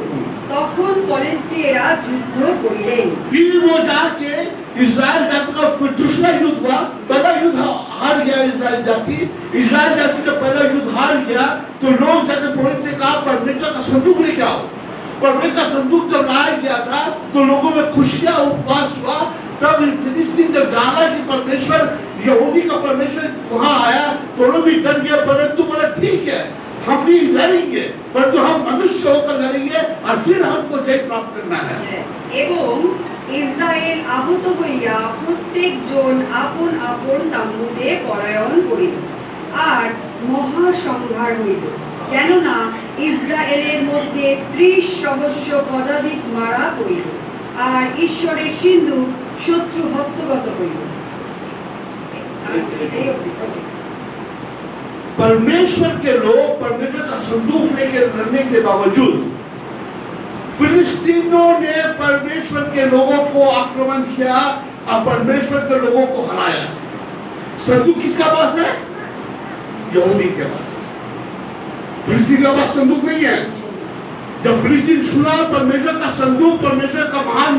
তখন পলিস্টিয়েরা যুদ্ধ করিলেন। फिर वो जाके इस्राएल जाति का फिर दूसरा युद्ध हुआ। पहला युद्ध हार गया इस्राएल जाति जब पहला युद्ध हार गया तो लोग जाके पुरोहित से कहा परमेश्वर का संदूक लेके आओ। परमेश्वर का संदूक जब लाया गया था तो लोगों में खुशियां उपवास हुआ। तब फिलिस्तीन जब जाना कि परमेश्वर यहूदी का परमेश्वर वहां आया तो लोग भी डर गया, परंतु बोला ठीक है हम भी लड़ेंगे, परंतु हम मनुष्य होकर लड़ेंगे और फिर हमको जय प्राप्त करना है। এবং ইসরায়েল আহত হইয়া প্রত্যেকজন আপন আপন তাম্বুতে পলায়ন করিল, আর মহাসংহার হইল। কেননা ইসরায়েলের মধ্যে 30 সহস্র পদাধিক মারা পড়িল, আর ঈশ্বরের সিন্ধু শত্রু হস্তগত হইল। এই অবধি, okay। परमेश्वर के लोग परमेश्वर का संदूक लेकर लड़ने के बावजूद फिलिस्तीनियों ने परमेश्वर के लोगों को आक्रमण किया और परमेश्वर के लोगों को हराया। संदूक किसका पास है? यहूदी के पास। फिलिस्तीन के पास संदूक नहीं है। जब फिलिस्तीन सुना परमेश्वर का संदूक, परमेश्वर का महान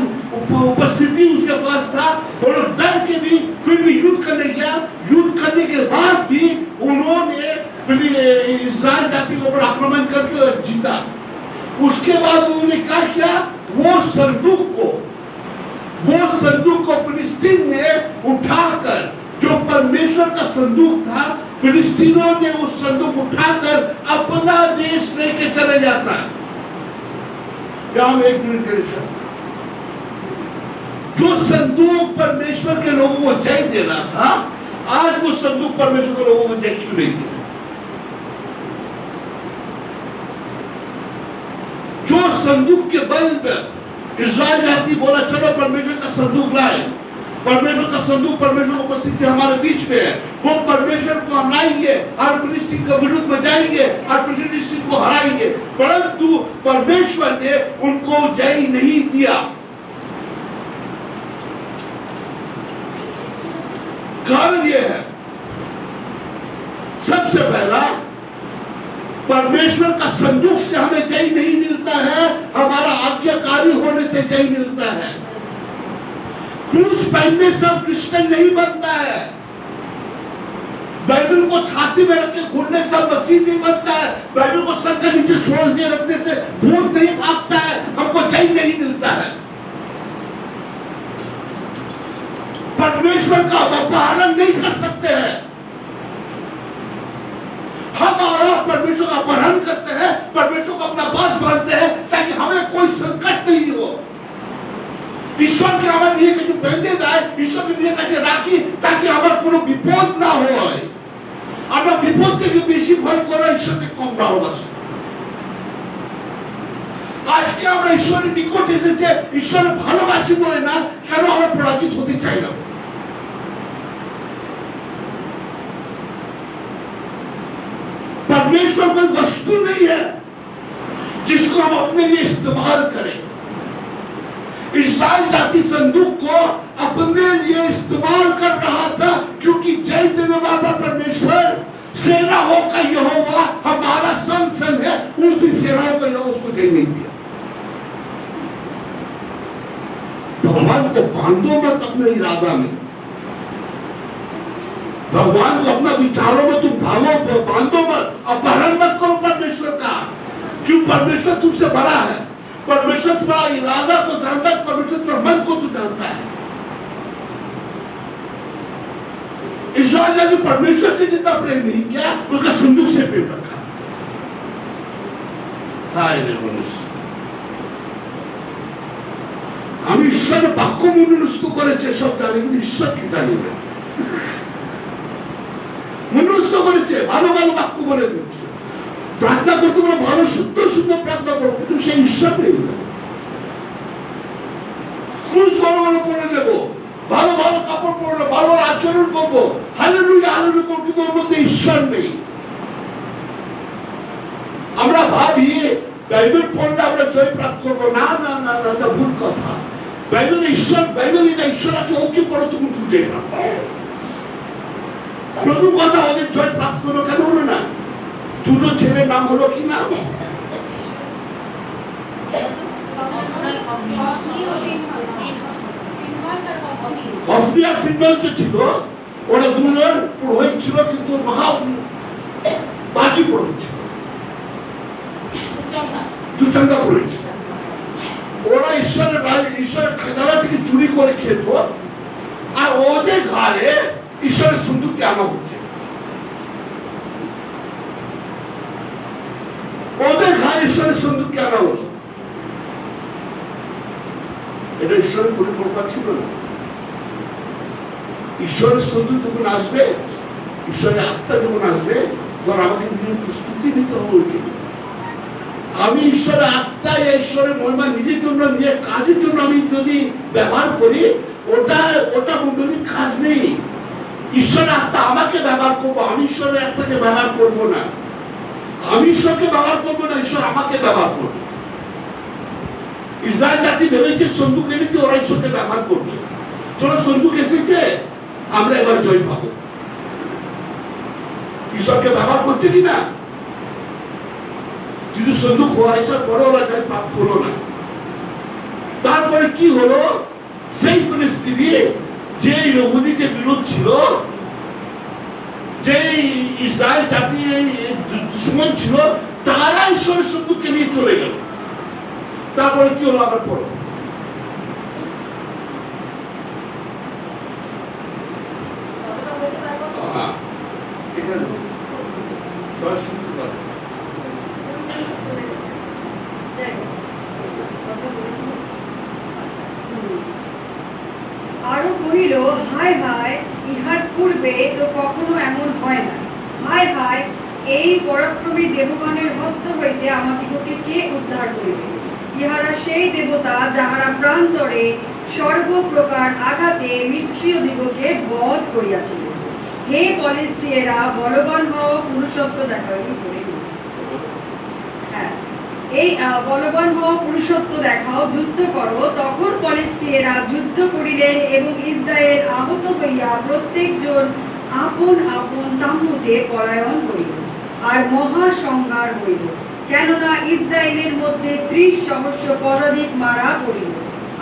उपस्थिति उसके पास था, वो लोग डर के भी फिर भी युद्ध करने गया। युद्ध करने के बाद भी उन्होंने इस्राएल जाति के ऊपर आक्रमण करके जीता। उसके बाद उन्होंने क्या किया? वो संदूक को फिलिस्तीन ने उठाकर, जो परमेश्वर का संदूक था, फिलिस्तीनों ने उस संदूक उठाकर अपना देश लेके चले जाता है। हम 1 मिनट के लिए, जो संदूक परमेश्वर के लोगों को जय दे रहा था, आज वो संदूक परमेश्वर के लोगों को जय क्यों नहीं दे? जो संदूक के बल पर इस्राएल जाति बोला चलो परमेश्वर का संदूक लाए, परमेश्वर का संदूक, परमेश्वर की उपस्थिति हमारे बीच में है, वो परमेश्वर को हम लाएंगे और फिलिस्तीन के विरुद्ध में जाएंगे और फिलिस्तीन को हराएंगे, परंतु परमेश्वर ने उनको जय नहीं दिया। कारण यह है, सबसे पहला परमेश्वर का संदूक से हमें जय नहीं मिलता है, हमारा आज्ञाकारी होने से जय मिलता है। क्रूस पहनने से क्रिश्चियन नहीं बनता है। बाइबल को छाती में रख के घूमने से मसीह नहीं बनता है। बाइबल को सर के नीचे सोच के रखने से भूत नहीं भागता है, हमको जय नहीं मिलता है। परमेश्वर का अपहरण नहीं कर सकते हैं। हम और परमेश्वर का अपहरण करते हैं, परमेश्वर को अपना पास मानते हैं ताकि हमें कोई संकट नहीं हो। ईश्वर के আমার নিয়ে কিছু বেঁধে দেয়, ঈশ্বরের নিয়ে কাছে রাখি তাকে আমার কোনো বিপদ না হয়। আমরা বিপদ থেকে বেশি ভয় করা, ঈশ্বরকে কম ভালোবাসি। আজকে আমরা ঈশ্বরের নিকট এসেছে ঈশ্বরের ভালোবাসি বলে না, কেন আমরা পরাজিত হতে চাই না। परमेश्वर कोई वस्तु नहीं है जिसको हम अपने लिए इस्तेमाल करें। इस्राएल जाति संदूक को अपने लिए इस्तेमाल कर रहा था, क्योंकि जय देने वाला परमेश्वर सेनाओं का यहोवा हमारा संग है। उस दिन सेनाओं का यहोवा उसको जय नहीं दिया। भगवान को बांधो मत अपने इरादा में, भगवान को अपना विचारों में तुम भावो बांधो मत, अपहरण मत करो परमेश्वर का। क्यों? परमेश्वर तुमसे बड़ा है, परमेश्वर तुम्हारा इरादा को जानता है, परमेश्वर तुम्हारे मन को तो जानता है। इस्राइल ने परमेश्वर से जितना प्रेम नहीं किया, उसका संदूक से प्रेम रखा। हाय रे मनुष्य, আমি ঈশ্বরের বাক্য মনস্থ করেছে সব জানি, কিন্তু ঈশ্বরকে জানি না। মনস্থ করেছে, ভালো ভালো বাক্য বলে দিচ্ছে, প্রার্থনা করতে বলে ভালো সুন্দর সুন্দর প্রার্থনা করবো, কিন্তু সেই ঈশ্বর নেই। ক্রুজ ভালো ভালো পরে নেবো, ভালো ভালো কাপড় পরবো, ভালো ভালো আচরণ করবো, হালেলুয়া হালেলুয়া করবো, কিন্তু ওর মধ্যে ঈশ্বর নেই। আমরা ভাবি বাইবেল পড়লে আমরা জয় প্রাপ্ত করবো, না না না না, এটা ভুল কথা। বাইবেলে ঈশ্বর, বাইবেলে যা ঈশ্বর আছে ওকে পড়ো, তুমি বুঝে না। প্রথম কথা, ওদের জয় প্রাপ্ত করলো কেন হলো না? দুটো ছেলের নাম হলো কি নাম? হফনি আর ফিনহাস যে ছিল, ওরা দুজন পুরোহিত ছিল, কিন্তু মহা বাজি পুরোহিত ছিল, দুচন্দা পুরোহিত ছিল। ওরা ঈশ্বরের খাজানা থেকে চুরি করে খেত, আর ওদের ঘরে ঈশ্বরের সিন্দুককে আনা হচ্ছে। ওদের ঘরে ঈশ্বরের সিন্দুককে আনা হলো। এটা ঈশ্বরের পরিকল্পনা ছিল না। ঈশ্বরের সিন্দুক যখন আসবে, ঈশ্বরের আত্মা যখন আসবে, তখন আমাকে নিজের প্রস্তুতি নিতে হবে। আমি ঈশ্বরের আত্মা, ঈশ্বরের মহিমা নিজের জন্য, নিজের কাজের জন্য আমি যদি ব্যবহার করি, ওটা মন্ডলীর কাজ নেই। ঈশ্বরের আত্মা আমাকে ব্যবহার করবো, আমি ঈশ্বরের আত্মাকে ব্যবহার করবো না। আমি ঈশ্বরকে ব্যবহার করবো না, ঈশ্বর আমাকে ব্যবহার করবে। ইসরায়েল জাতি ভেবেছে সন্দুক এনেছে, ওরা ঈশ্বরকে ব্যবহার করবে। চলো, সন্দুক এসেছে, আমরা এবার জয় পাবো। ঈশ্বরকে ব্যবহার করছে কিনা? কিন্তু সন্দুক আসার পরে ওরা জয় প্রাপ্ত হলো না। তারপরে কি হলো? সেই ফিলিস্তিনি যে ইহুদিকে বিরোধ ছিল, যে ইসরায়েল জাতি দুশ্মন ছিল, তারা ঈশ্বরের সন্দুককে নিয়ে চলে গেল। তারপরে কি হলো আবার পড়ো। আরো কহিল, হায় হায়, ইহার পূর্বে তো কখনো এমন হয় না। হায় হায়, এই পরাক্রমী দেবগণের হস্ত হইতে আমাদিগকে কে উদ্ধার করিবে? ইহারা সেই দেবতা যাহারা প্রান্তরে সর্বপ্রকার আঘাতে মিশ্রীয় দিগকে বধ করিয়াছিল। হে পলিস্টিয়েরা, বলবান হও, পুরুষত্ব দেখাও। হ্যাঁ, এই বলবান হও, পুরুষত্ব দেখাও, যুদ্ধ করো। তখন পলিস্টিয়েরা যুদ্ধ করিলেন, এবং ইসরায়েল আহত হইয়া প্রত্যেকজন আপন আপন তাম্বুতে পলায়ন হইল, আর মহা সংহার হইল। কেননা ইসরায়েলের মধ্যে 30 সহস্র পদাধিক মারা পড়িল,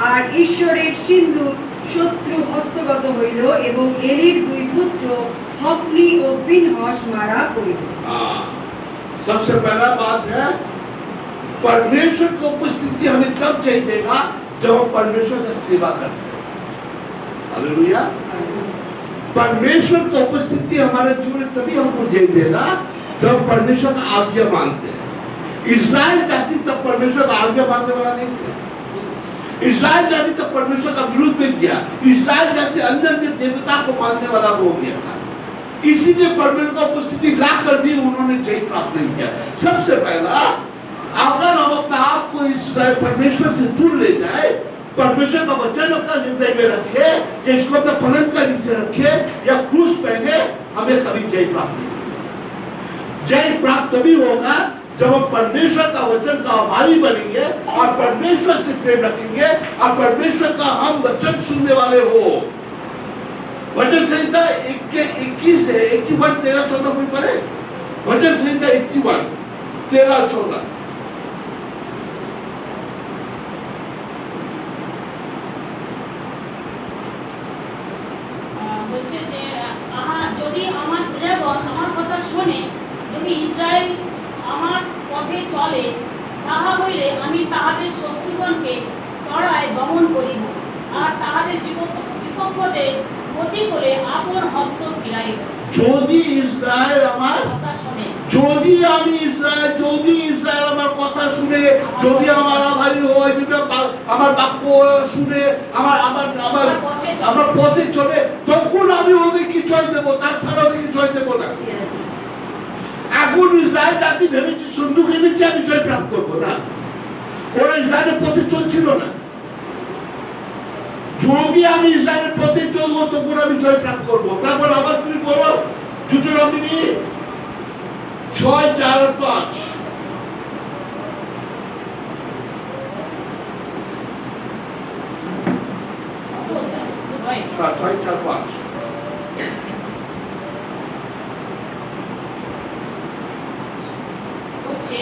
আর ঈশ্বরের সিন্ধু শত্রু হস্তগত হইল, এবং এলির 2 পুত্র হফনি ও ফিনহাস মারা পড়িল। सबसे पहला बात है, परमेश्वर की उपस्थिति हमें तब चाहिए देगा जब हम परमेश्वर की सेवा करते हैं। हालेलुया। परमेश्वर की उपस्थिति हमारे जीवन में तभी हमको चाहिए देगा जब हम परमेश्वर का आज्ञा मानते हैं। इस्राएल जाति तब परमेश्वर का आज्ञा मानने वाला नहीं थे। इस्राएल जाति तब परमेश्वर का विरोध में किया। इस्राएल जाति अन्य देवता को मानने वाला हो गया था, इसीलिए परमेश्वर का उपस्थिति लाकर भी उन्होंने जय प्राप्त नहीं किया। सबसे पहला, अगर हम अपने आप को इस्राएल परमेश्वर से दूर ले जाए, परमेश्वर का वचन अपना हृदय में रखे, इसको अपने पलंग का नीचे रखे या क्रूस पहने, हमें कभी जय प्राप्त नहीं होगा। जय प्राप्त तभी होगा जब हम परमेश्वर का वचन का आभारी बनेंगे और परमेश्वर से प्रेम रखेंगे और परमेश्वर का हम वचन सुनने वाले हो। भजन संहिता 21 है, 21, 13, 14 कोई पढ़े? भजन संहिता 21, 13, 14। বলছে যে যদি আমার প্রজাগণ আমার কথা শোনে, যদি ইসরায়েল আমার পথে চলে, তাহা হইলে আমি তাহাদের শত্রুগণকে তড়ায় দমন করিব, আর তাহাদের বিপক্ষতে অতি করে আপন হস্ত ফিরাইল। যদি ইসরায়েল আমার কথা শুনে যদি আমি ইসরায়েল যদি ইসরায়েল আমার কথা শুনে, যদি আমার আভারী হয়, যদি আমার বাক্য শুনে আমার আমার আমার আমার পথে চলে, তখন আমি ওদেরকে জয় দেবো, তাছাড়া ওদেরকে জয় দেবো না। Yes. এখন ইসরায়েল জাতি ভেবেছে সন্দুক এনেছে আমি জয় প্রাপ্ত করবো না, ওরা ইসরায়েলের পথে চলছিল না। যদি আমি ইসরায়েলের পথে চলবো তখন আমি জয় প্রাপ্ত করবো। তারপর আবার তুমি বলো deuteronomy 6:4-5। হয় 6:4-5। হচ্ছে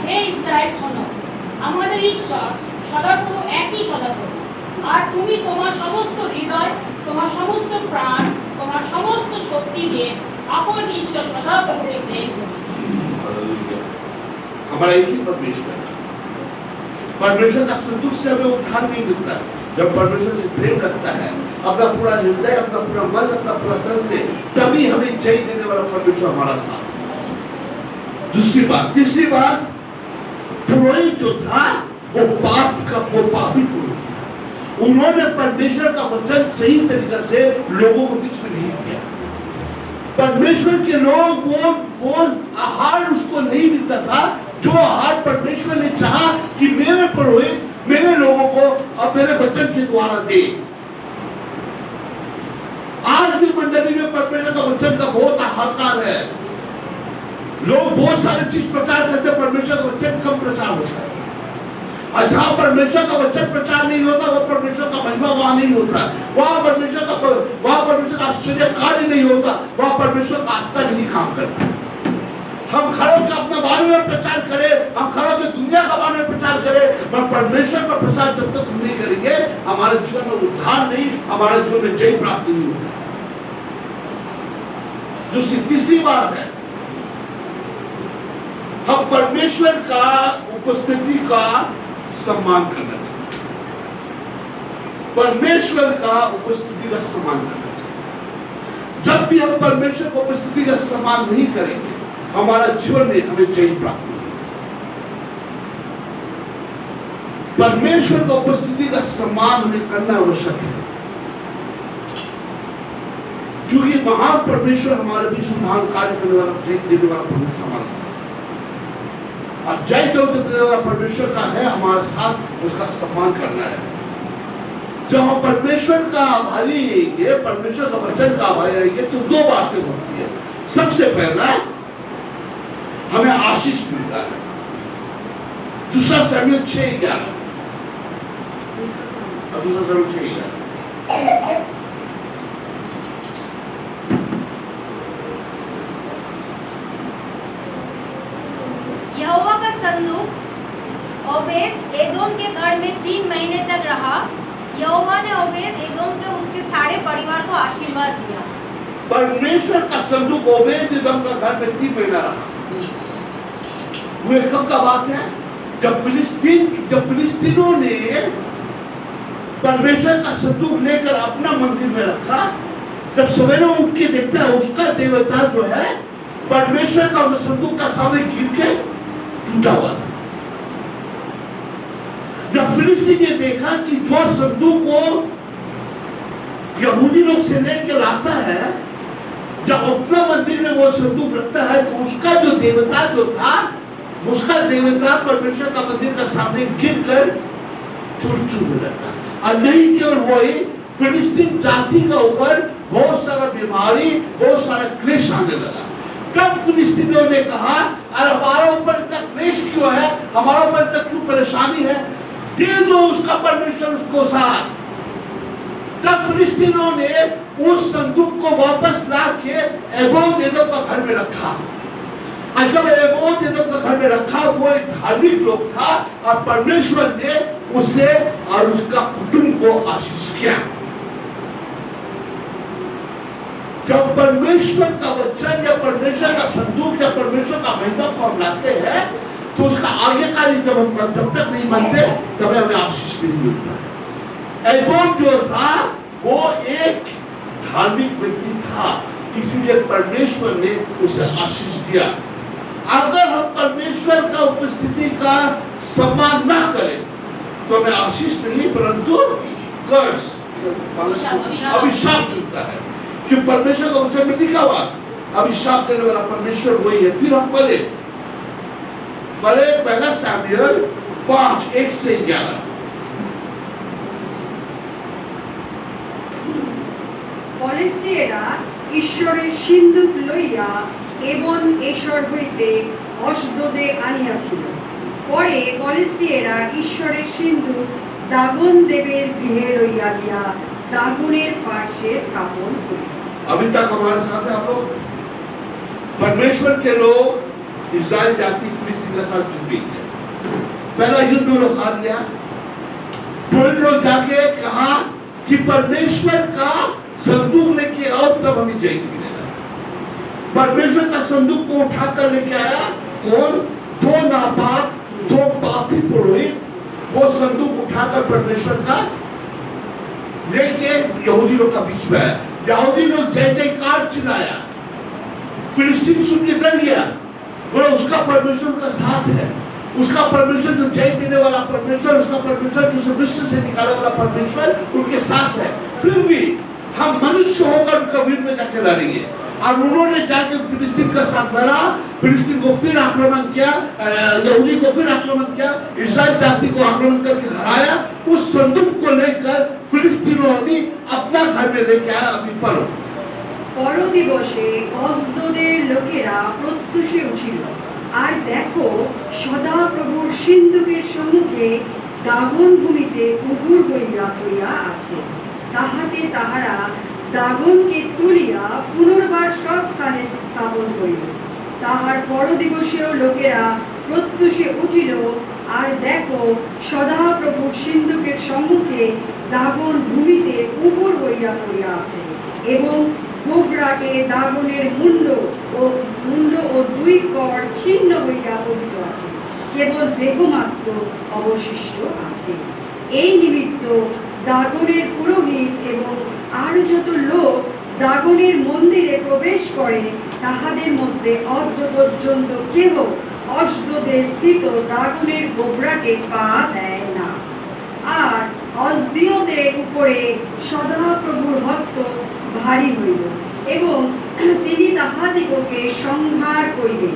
হে ইসরায়েল শোনো, আমাদের ঈশ্বর সদাপ্রভু একই সদাপ্রভু। আর তুমি তোমার সমস্ত হৃদয়, তোমার সমস্ত প্রাণ, তোমার সমস্ত শক্তি দিয়ে আপন ঈশ্বর সদাপ্রভুকে প্রেম করবে। हमारा एक ही परमेश्वर है। परमेश्वर का संदूक से हमें उद्धार नहीं मिलता। जब परमेश्वर से प्रेम रखता है अपना पूरा हृदय, अपना पूरा मन, अपना पूरा तन से, तभी हमें जय देने वाला परमेश्वर हमारा साथ है। दूसरी बात, तीसरी बात, पुरोहित जो था वो पापी पुरोहित था। उन्होंने परमेश्वर का वचन सही तरीका से लोगों को बीच में नहीं किया। परमेश्वर के लोग वो आहार उसको नहीं मिलता था जो आहार परमेश्वर ने चाहा कि मेरे पुरोहित मेरे लोगों को और मेरे वचन के द्वारा दे। आज भी मंडली में परमेश्वर का वचन का बहुत हाहाकार है। लोग बहुत सारे चीज प्रचार करते, परमेश्वर का वचन कम प्रचार होता है। और जहाँ परमेश्वर का वचन प्रचार नहीं होता, वह परमेश्वर का महिमा वहां नहीं होता, वहां परमेश्वर का आश्चर्य कार्य नहीं होता, वहां परमेश्वर का आत्मा नहीं काम करता। हम खड़े होकर अपना बारे में प्रचार करें, हम खड़े होकर दुनिया का बारे में प्रचार करें, पर परमेश्वर का प्रचार जब तक हम नहीं करेंगे, हमारे जीवन में उद्धार नहीं, हमारे जीवन में जय प्राप्ति नहीं होता। जो तीसरी बात है, हम परमेश्वर का उपस्थिति का सम्मान करना चाहिए। परमेश्वर का उपस्थिति का सम्मान करना चाहिए। जब भी हम परमेश्वर की उपस्थिति का सम्मान नहीं करेंगे, हमारा जीवन में हमें जय प्राप्त होगी। परमेश्वर की उपस्थिति का सम्मान हमें करना आवश्यक है, क्योंकि महान परमेश्वर हमारे बीच महान कार्य करने वाला, जय देने वाला परमेश्वर हमारे साथ। और जय जो देने वाला परमेश्वर का है हमारे साथ, उसका सम्मान करना है। जब हम परमेश्वर का आभारी रहेंगे, परमेश्वर का वचन का आभारी रहेंगे, तो दो बातें होती है। सबसे पहला, हमें आशीष मिलता है। दूसरा शमूएल 6:11। दूसरा शमूएल 6:11। यहोवा का संदूक ओबेद एदोम के घर में 3 महीने तक रहा। यहोवा ने ओबेद एदोम के उसके सारे परिवार को आशीर्वाद दिया। परमेश्वर का संदूक ओबेद एदोम का घर में 3 महीना रहा। वो कब का बात है? जब फिलिस्तीनों ने परमेश्वर का संदूक लेकर अपना मंदिर में रखा, जब सवेरे उठ के देखता है उसका देवता जो है परमेश्वर का संदूक का सामने गिर के टूटा हुआ था। जब फिलिस्तीन ने देखा कि जो संदूक को यहूदी लोग से लेकर लाता है, जब अपना मंदिर में वो संदूक रखता है, तो उसका जो देवता जो था, उसका देवता परमेश्वर का मंदिर का सामने गिरकर चूर-चूर हो जाता। और नहीं केवल वही, फिलिस्तीन जाति का ऊपर बहुत सारा बीमारी, बहुत सारा क्लेश आने लगा। तब फिलिस्तीनियों ने कहा, अरे हमारा ऊपर इतना क्लेश क्यों है, हमारा ऊपर इतना क्यों परेशानी है, दे दो उसका परमेश्वर उसको साथ। तब फिलिस्तीनियों ने उस संदूक को वापस ला के एबोद एदोम का घर में रखा। और जब एबोद एदोम का घर में रखा, वो एक धार्मिक लोग था और परमेश्वर ने उसे और उसका कुटुंब को आशीष किया। जब परमेश्वर का वचन या परमेश्वर का संदूक या परमेश्वर का महिमा को हम लाते हैं, तो उसका आज्ञाकारी जब तक नहीं मानते, तब हमें आशीष नहीं मिलता। एदोम जो था वो एक धार्मिक व्यक्ति था, इसीलिए परमेश्वर ने उसे आशीष दिया। अगर हम परमेश्वर का उपस्थिति का सम्मान ना करें तो हमें आशीष नहीं परंतु कर्स, अभिशाप मिलता है। कि परमेश्वर का वचन में लिखा हुआ अभिशाप देने वाला परमेश्वर वही है। फिर हम पढ़े पहला सामुएल 5:1-11। ফলিস্টিয়েরা ঈশ্বরের সিন্দুক লইয়া এবন এশর হইতে অশদোদে আনিয়াছিল। পরে ফলিস্টিয়েরা ঈশ্বরের সিন্দুক দাগন দেবের গৃহে লইয়া গিয়া দাগনের পার্শ্বে স্থাপন করিল। अभी तक हमारे साथ है आप लोग। परमेश्वर के लोग इस्राएल जाति फिलिस्तीन के साथ जुड़ गई है। पहला युद्ध में लोग हार गया। फिर लोग जाके कहा कि परमेश्वर का संदूक लेके आओ तब हमें जय मिलेगा। परमेश्वर का संदूक को उठाकर लेके आया कौन? दो नापाक, दो पापी पुरोहित वो संदूक उठाकर परमेश्वर का लेके यहूदी लोग का बीच में है। यहूदी लोग जय जयकार चिल्लाया। फिलिस्तीन सुन के डर गया। बोला उसका परमेश्वर का साथ है, उसका परमेश्वर जो जय देने वाला परमेश्वर, उसका परमेश्वर जो विश्व से निकालने वाला परमेश्वर उनके साथ है। फिर भी हम मनुष्य होकर उनका विरुद्ध में जाके लड़ेंगे। और उन्होंने जाके फिलिस्तीन का साथ लड़ा। फिलिस्तीन को फिर आक्रमण किया, यहूदी को फिर आक्रमण किया, इस्राएल जाति को आक्रमण करके हराया। उस संदूक को लेकर फिलिस्तीनों ने अपना घर में लेके आया। अभी पढ़ो। পরদিবসে অশদোদের লোকেরা প্রত্যুষে উঠিল, আর দেখো সদাপ্রভুর সিন্দুকের সম্মুখে দাগন ভূমিতে উপুর হইয়া পড়িয়া আছে। তাহাতে তাহারা দাগনকে তুলিয়া পুনর্বার স্বস্থানে স্থাপন করিল। তাহার পরদিবসেও লোকেরা প্রত্যুষে উঠিল, আর দেখো সদাপ্রভুর সিন্দুকের সম্মুখে দাগন ভূমিতে উপুর হইয়া পড়িয়া আছে, এবং গোবরাটে দাগনের মুন্ড ও দুই কর ছিন্ন হইয়া পতিত আছে, কেবল দেহমাত্র অবশিষ্ট আছে। এই নিমিত্ত দাগনের পুরোহিত এবং আর যত লোক দাগনের মন্দিরে প্রবেশ করে তাহাদের মধ্যে অদ্য পর্যন্ত কেহ অশদোদে স্থিত দাগনের গোবরাটে পা দেয় না। আর অজদীয়দের উপরে সদাপ্রভুর হস্ত ভারী হইল, এবং তিনি তাহাদিগকে সংহার করিলেন।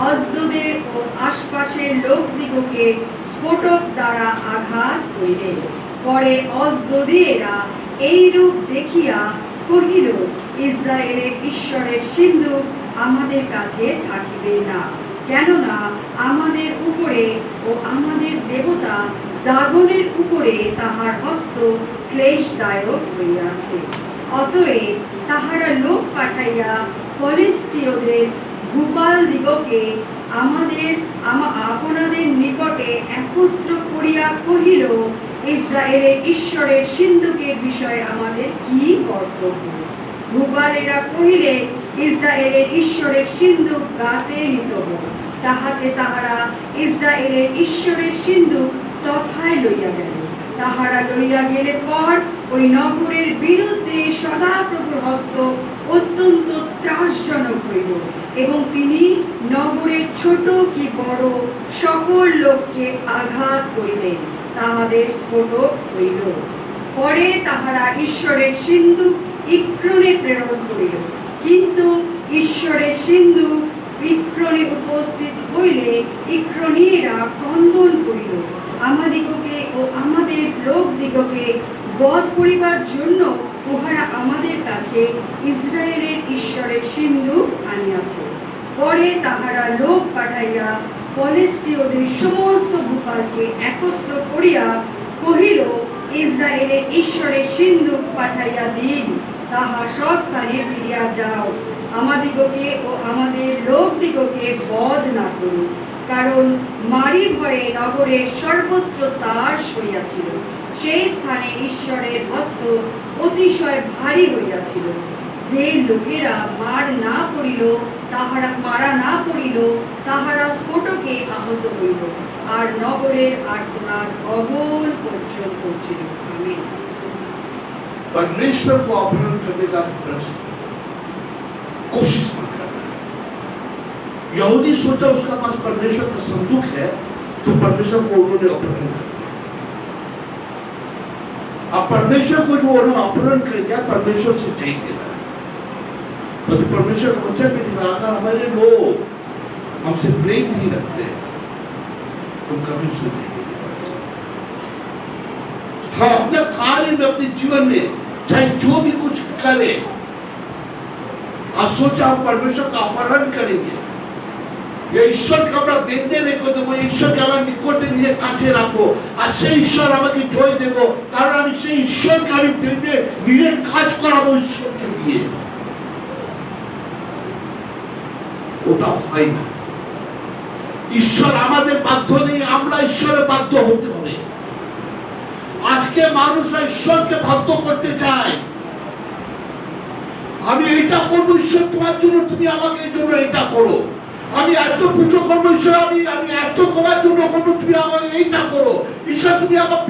অজদোদের ও আশপাশের লোকদিগকে স্ফোটক দ্বারা আঘাত করিলেন। পরে অজদোদীয়েরা এইরূপ দেখিয়া কহিল, ইসরায়েলের ঈশ্বরের সিন্দুক আমাদের কাছে থাকিবে না, কেননা আমাদের উপরে ও আমাদের দেবতা দাগনের উপরে তাহার হস্ত ক্লেশদায়ক হইয়াছে। অতএব তাহারা লোক পাঠাইয়া ফলিস্তীয়দের ভূপাল দিগকে আপনাদের নিকটে একত্র করিয়া কহিল, ইসরায়েলের ঈশ্বরের সিন্দুকের বিষয়ে আমাদের কি কর্তব্য? ভূপালেরা কহিলে, ইসরায়েলের ঈশ্বরের সিন্দুক গাতে নিতব। তাহাতে তাহারা ইসরায়েলের ঈশ্বরের সিন্দুক তথায় লইয়া গেল। তাহারা লইয়া গেলে পর ওই নগরের বিরুদ্ধে সদাপ্রভুর হস্ত অত্যন্ত ত্রাসজনক হইল, এবং তিনি নগরের ছোট কি বড় সকল লোককে আঘাত করিলেন, তাহাদের স্ফোটক হইল। পরে তাহারা ঈশ্বরের সিন্দুক ইক্রনে প্রেরণ করিল, কিন্তু ঈশ্বরের সিন্দুক ইক্রনে উপস্থিত হইলে ইক্রনীয়রা ক্রন্দন করিল। আমাদিগকে ও আমাদের লোকদিগকে বধ করিবার জন্য উহারা আমাদের কাছে ইসরায়েলের ঈশ্বরের সিন্দুক আনিয়াছে। পরে তাহারা লোক পাঠাইয়া ফলিস্তীয়দের সমস্ত ভূপালকে একত্র করিয়া কহিল, ইসরায়েলের ঈশ্বরের সিন্দুক পাঠাইয়া দিন, তাহা স্বস্থানে ফিরিয়া যাও। আমাদিগকে ও আমাদের লোকদিগকে বধ না করুন, কারণ মারি ভয়ে নগরের সর্বত্র তাস হইয়াছিল। সেই স্থানে ঈশ্বরের হস্ত অতিশয় ভারী হইয়াছিল। যে লোকেরা মারা না পড়িল তাহারা স্ফোটকে আহত হইল, আর নগরের আর্তনাদ গগন পর্যন্ত ছিল। আমেন। परमेश्वर को अपहरण करने का कोशिश मत करना। यहूदी सोचा उसका पास परमेश्वर का संदूक है, तो परमेश्वर को उन्होंने अपहरण कर दिया। अब परमेश्वर को जो उन्होंने अपहरण कर दिया, परमेश्वर से चाहिए देना। तो परमेश्वर का वचन भी लिखा, अगर हमारे लोग हमसे प्रेम नहीं रखते तो कभी उसको देंगे। हाँ, अपने कार्य में, अपने जीवन में चाहे जो भी कुछ करे, आज सोचा हम परमेश्वर का अपहरण करेंगे, या ईश्वर के আমরা বেঁধে রেখে দেবো, ঈশ্বরকে আমার নিকটে নিয়ে কাছে রাখবো, আর সেই ঈশ্বর আমাকে জয় দেব, কারণ আমি সেই ঈশ্বরকে আমি বেঁধে নিয়ে কাজ করাবো ঈশ্বরকে দিয়ে। ওটা হয় না। ঈশ্বর আমাদের বাধ্য নেই, আমরা ঈশ্বরের বাধ্য হতে হবে। আজকে মানুষরা ঈশ্বরকে বাধ্য করতে চায়, আমি এইটা করবো ঈশ্বর তোমার জন্য, তুমি আমাকে এই জন্য এটা করো। আমি এত পুজো করবো ঈশ্বর, আমি এত করার জন্য করবো, তুমি আমাকে এইটা করো। ঈশ্বর তুমি আমার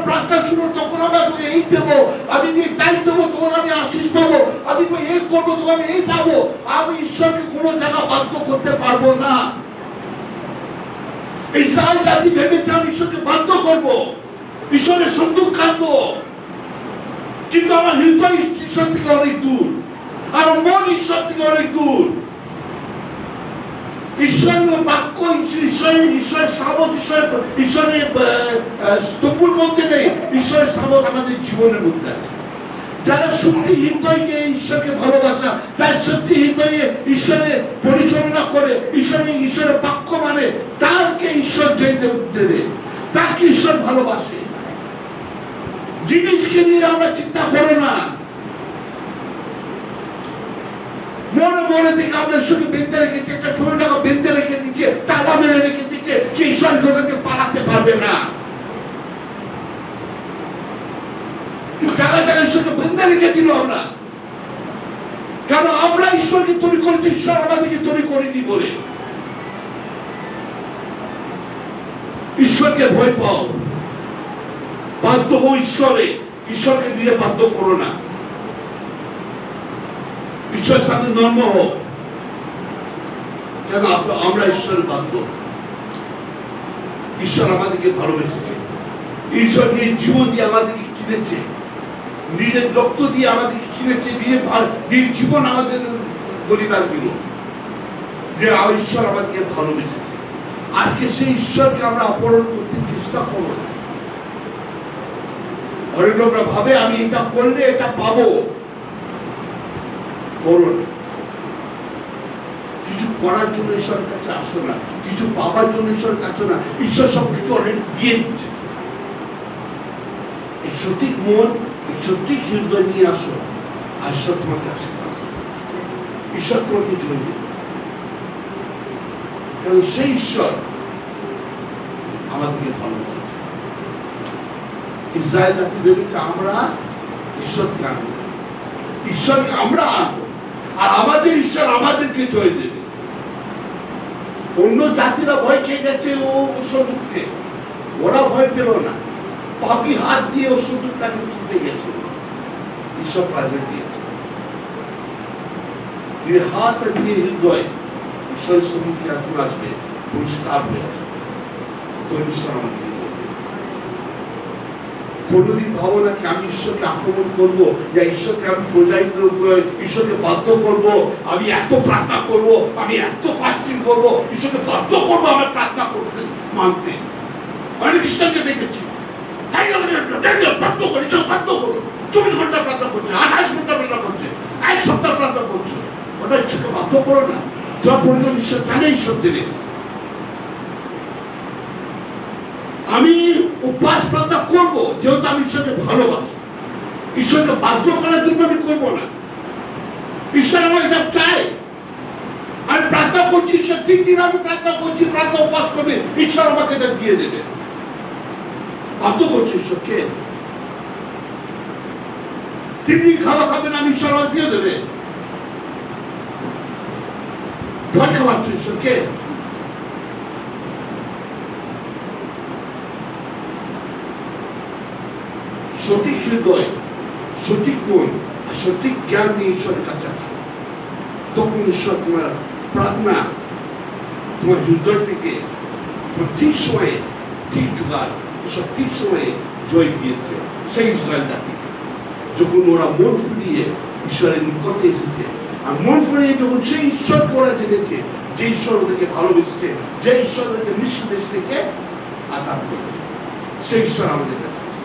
প্রার্থনা শুনো, তখন আমাকে এই দেবো, আমি তাই দেবো, তখন আমি আশীষ পাবো, আমি এই করবো, তখন আমি এই পাবো। আমি ঈশ্বরকে কোনো জায়গা বাধ্য করতে পারবো না। ইসরায়েল জাতি ভেবেছে আমি ঈশ্বরকে বাধ্য করবো, ঈশ্বরের সন্দুক কাঁদবো, কিন্তু আমার হৃদয় ঈশ্বর থেকে অনেক দূর, আমার মন ঈশ্বর থেকে অনেক দূর। ঈশ্বরের বাক্য, ঈশ্বরের সাবত, ঈশ্বরের স্তম্ভের মধ্যে নেই, ঈশ্বরের সাবত আমাদের জীবনের মধ্যে আছে। যারা সত্যি হৃদয়কে ঈশ্বরকে ভালোবাসা, যারা সত্যি হৃদয়ে ঈশ্বরের পরিচালনা করে, ঈশ্বরের বাক্য মানে, তাকে ঈশ্বর জয় দেবে, তাকে ঈশ্বর ভালোবাসে। জিনিসকে নিয়ে আমরা চিন্তা করো না, মনে মনে থেকে আমরা শুধু বেঁধে রেখেছি, একটা ছোট টাকা বেঁধে রেখে দিচ্ছে, তালা মেরে রেখে দিচ্ছে, সে ঈশ্বর থেকে পালাতে পারবে না। জায়গায় জায়গায় ঈশ্বরকে বেঁধে রেখে দিল আমরা, কারণ আমরা ঈশ্বরকে তৈরি করেছি, ঈশ্বর আমাদেরকে তৈরি করিনি বলে। ঈশ্বরকে ভয় পাও, বাধ্য হো ঈশ্বরে, ঈশ্বরকে দিয়ে বাধ্য করো না। ঈশ্বরের সাথে নর্ম হোক, কেন আমরা ঈশ্বরের বাধ্য। ঈশ্বর আমাদেরকে ভালোবেসেছে, ঈশ্বর নিয়ে জীবন দিয়ে আমাদেরকে কিনেছে, নিজের রক্ত দিয়ে আমাদেরকে কিনেছে, নিজের জীবন আমাদের বলিদান দিল, যে ঈশ্বর আমাদেরকে ভালোবেসেছে। আজকে সেই ঈশ্বরকে আমরা অপহরণ করতে চেষ্টা করব না। অনেক লোকরা ভাবে আমি এটা করলে এটা পাবো, করো না। কিছু করার জন্য ঈশ্বরের কাছে আসো না, কিছু পাবার জন্য ঈশ্বরের কাছে না। ঈশ্বর সবকিছু অলরেডি দিয়ে দিচ্ছে। এই সঠিক মন, এই সঠিক হৃদয় নিয়ে আসো, আর ঈশ্বর তোমাকে আশীর্বাদ করবে, ঈশ্বর তোমাকে জয় দেবে। কারণ সেই ঈশ্বর আমাদেরকে ভালোবাসেছে। ইসরায়েল জাতি ভেবেছে আমরা ঈশ্বরকে আনবো, ঈশ্বরকে আমরা আনবো, আর আমাদের ঈশ্বর আমাদেরকে জয় দেবে। অন্য জাতিরা ভয় খেয়ে গেছে ও শত্রুকে, ওরা ভয় পেল না, পাপি হাত দিয়ে ও শত্রুটাকে তুলতে গেছে, ঈশ্বর প্রাইজেন্ট দিয়েছে। যে হাত দিয়ে হৃদয় ঈশ্বরের সম্মুখে এখন আসবে, পরিষ্কার হয়ে আসবে, তো ঈশ্বর আমাকে জয় দেবে। কোনদিন ভাবো না কি আমি ঈশ্বরকে আক্রমণ করবো, যে ঈশ্বরকে আমি প্রজাই করবো, ঈশ্বরকে বাধ্য করবো, আমি এত প্রার্থনা করবো, আমি এত ফাস্টিং করবো, ঈশ্বরকে বাধ্য করবো আমার প্রার্থনা করতে, মানতে। অনেক খ্রিস্টানকে দেখেছি, বাধ্য করে, বাধ্য করো, 24 ঘন্টা প্রার্থনা করছে, 28 ঘন্টা প্রার্থনা করছে, 1 সপ্তাহ প্রার্থনা করছো, ওটা ঈশ্বরকে বাধ্য করো না। তোমার প্রয়োজন ঈশ্বর জানে, ঈশ্বর দেবে। আমি উপবাস প্রার্থনা করবো, যেহেতু আমি ঈশ্বরকে ভালোবাসি, ঈশ্বরকে বাধ্য করার জন্য আমি করবো না। ঈশ্বর আমার এটা চাই, আমি প্রার্থনা করছি, ঈশ্বর 3 দিন আমি প্রার্থনা করছি, প্রার্থনা উপবাস করবে, ঈশ্বর আমাকে এটা দিয়ে দেবে। বাধ্য করছে ঈশ্বরকে, 3 দিন খাওয়া খাবে না, আমি ঈশ্বর আমাকে দিয়ে দেবে। ভয় খাওয়াচ্ছে ঈশ্বরকে। সঠিক হৃদয় সঠিক মন আর সঠিক জ্ঞান নিয়ে ঈশ্বরের কাছে আসো, তখন ঈশ্বর তোমার প্রার্থনা তোমার হৃদয় থেকে তোমার ঠিক সময়ে ঠিক জোগাড় ঈশ্বর ঠিক সময়ে জয় দিয়েছে সেই ইসরায়েল জাতিকে। যখন ওরা মন ফুরিয়ে ঈশ্বরের নিকটে এসেছে, আর মন ফুরিয়ে যখন সেই ঈশ্বরকে ওরা জেনেছে, যে ঈশ্বর ওদেরকে ভালোবেসেছে, যে ঈশ্বর ওদেরকে মিশ্র দেশ থেকে আঘাত করেছে, সেই ঈশ্বর আমাদের কাছে আছে।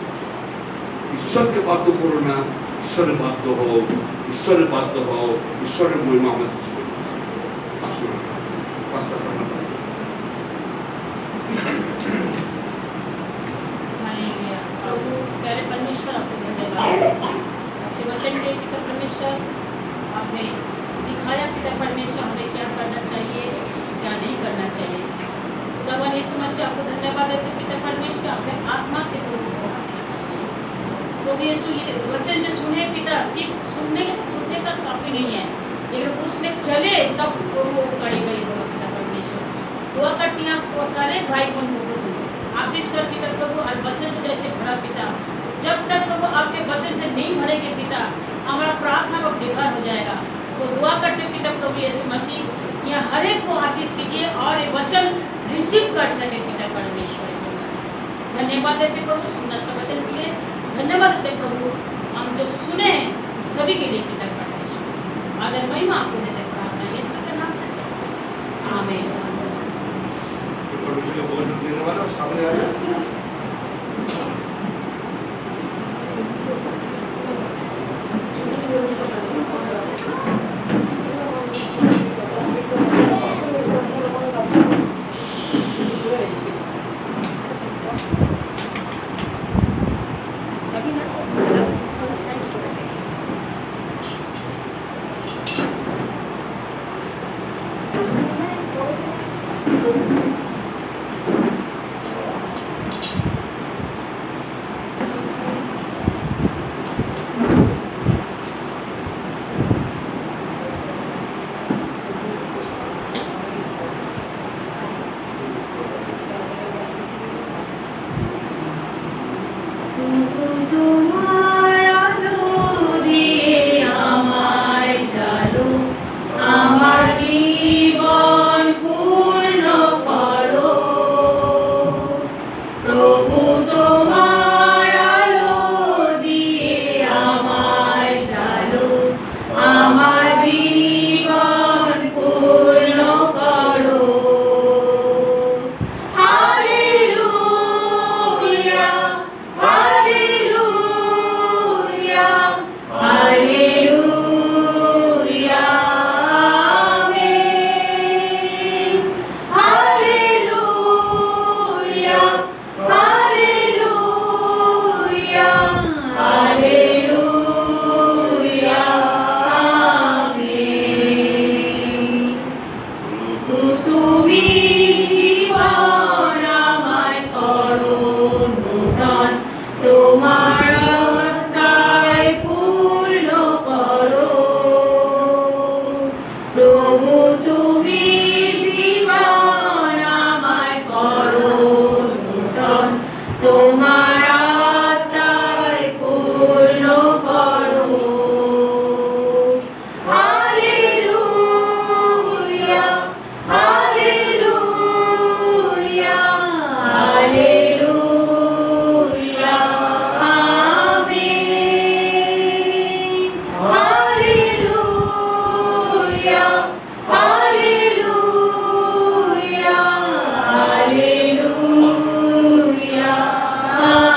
ঈশ্বরকে বাধ্য করো না, ঈশ্বরে বাধ্য হও, ঈশ্বরে বাধ্য হও, ঈশ্বরের মহিমা আমাদের জীবনে আছে। আসুন পাঁচটা প্রার্থনা করি। हालेलुया। प्रभु प्यारे परमेश्वर आपको धन्यवाद। अच्छे वचन के पिता परमेश्वर, आपने दिखाया पिता परमेश्वर हमें क्या करना चाहिए, क्या नहीं करना चाहिए। खुदावन यीशु मसीह आपको धन्यवाद देते पिता परमेश्वर, आपने आत्मा से प्रभु यीशु ये वचन जो सुने पिता, सिर्फ सुनने का काफी नहीं है, लेकिन उसमें चले तब प्रभु वो करी गई होगा पिता परमेश्वर। दुआ करती हैं आपको सारे भाई बहन को प्रभु आशीष कर पिता प्रभु, और वचन से जैसे भरा पिता, जब तक प्रभु आपके वचन से नहीं भरेंगे पिता, हमारा प्रार्थना को बेकार हो जाएगा। तो दुआ करते पिता प्रभु यीशु मसीह, यह हर एक को आशीष कीजिए और ये वचन रिसीव कर सके पिता परमेश्वर। धन्यवाद देते प्रभु सुंदर सा वचन के लिए, धन्यवाद देते प्रभु हम जब सुने हैं सभी के लिए पिता परमेश्वर। आदर महिमा आपको देते प्रार्थना यीशु के नाम से चाहते हैं, आमीन। परमेश्वर का बहुत शुक्र देने वाला और सामने आ जाए। Hallelujah.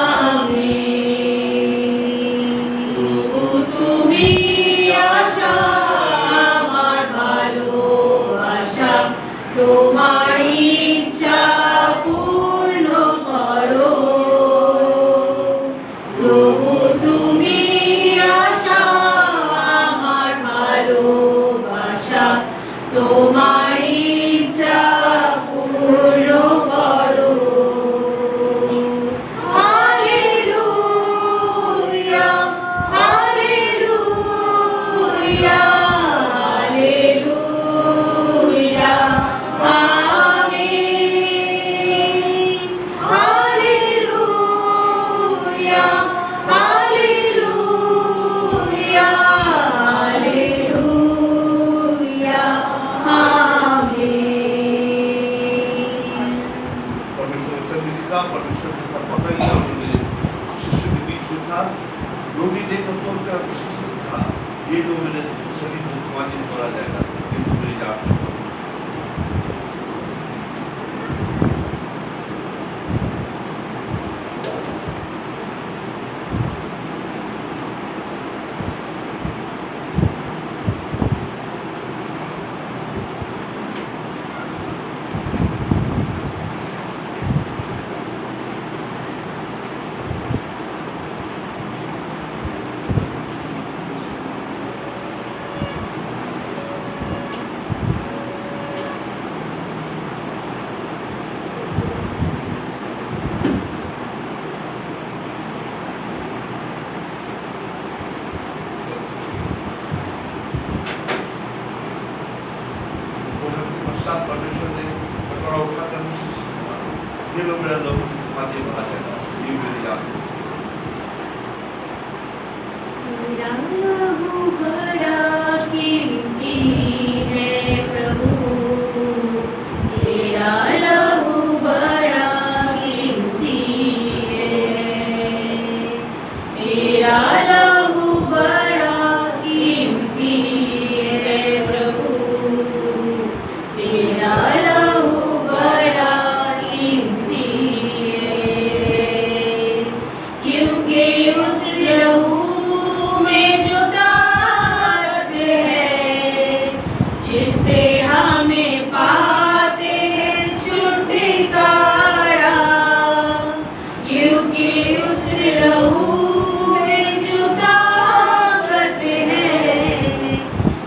रोटी लेकर तोड़कर शिष्य से कहा, ये जो मेरे शरीर को तुम्हारे लिए तोड़ा जाएगा, किंतु मेरी जान में परमेश्वर ने कटोरा उठाकर शिष्य से कहा, ये लो मेरा लहू तुम्हारे लिए बहा जाएगा, ये मेरी याद है। मेरा लहू बड़ा कीमती है प्रभु, तेरा लहू बड़ा कीमती है, तेरा लहू बड़ा कीमती है प्रभु, तेरा लहू बड़ा कीमती है, क्योंकि उस लहू में जो ताकत है, जिससे हमें पाते हैं छुटकारा, क्योंकि उस लहू में जो ताकत है,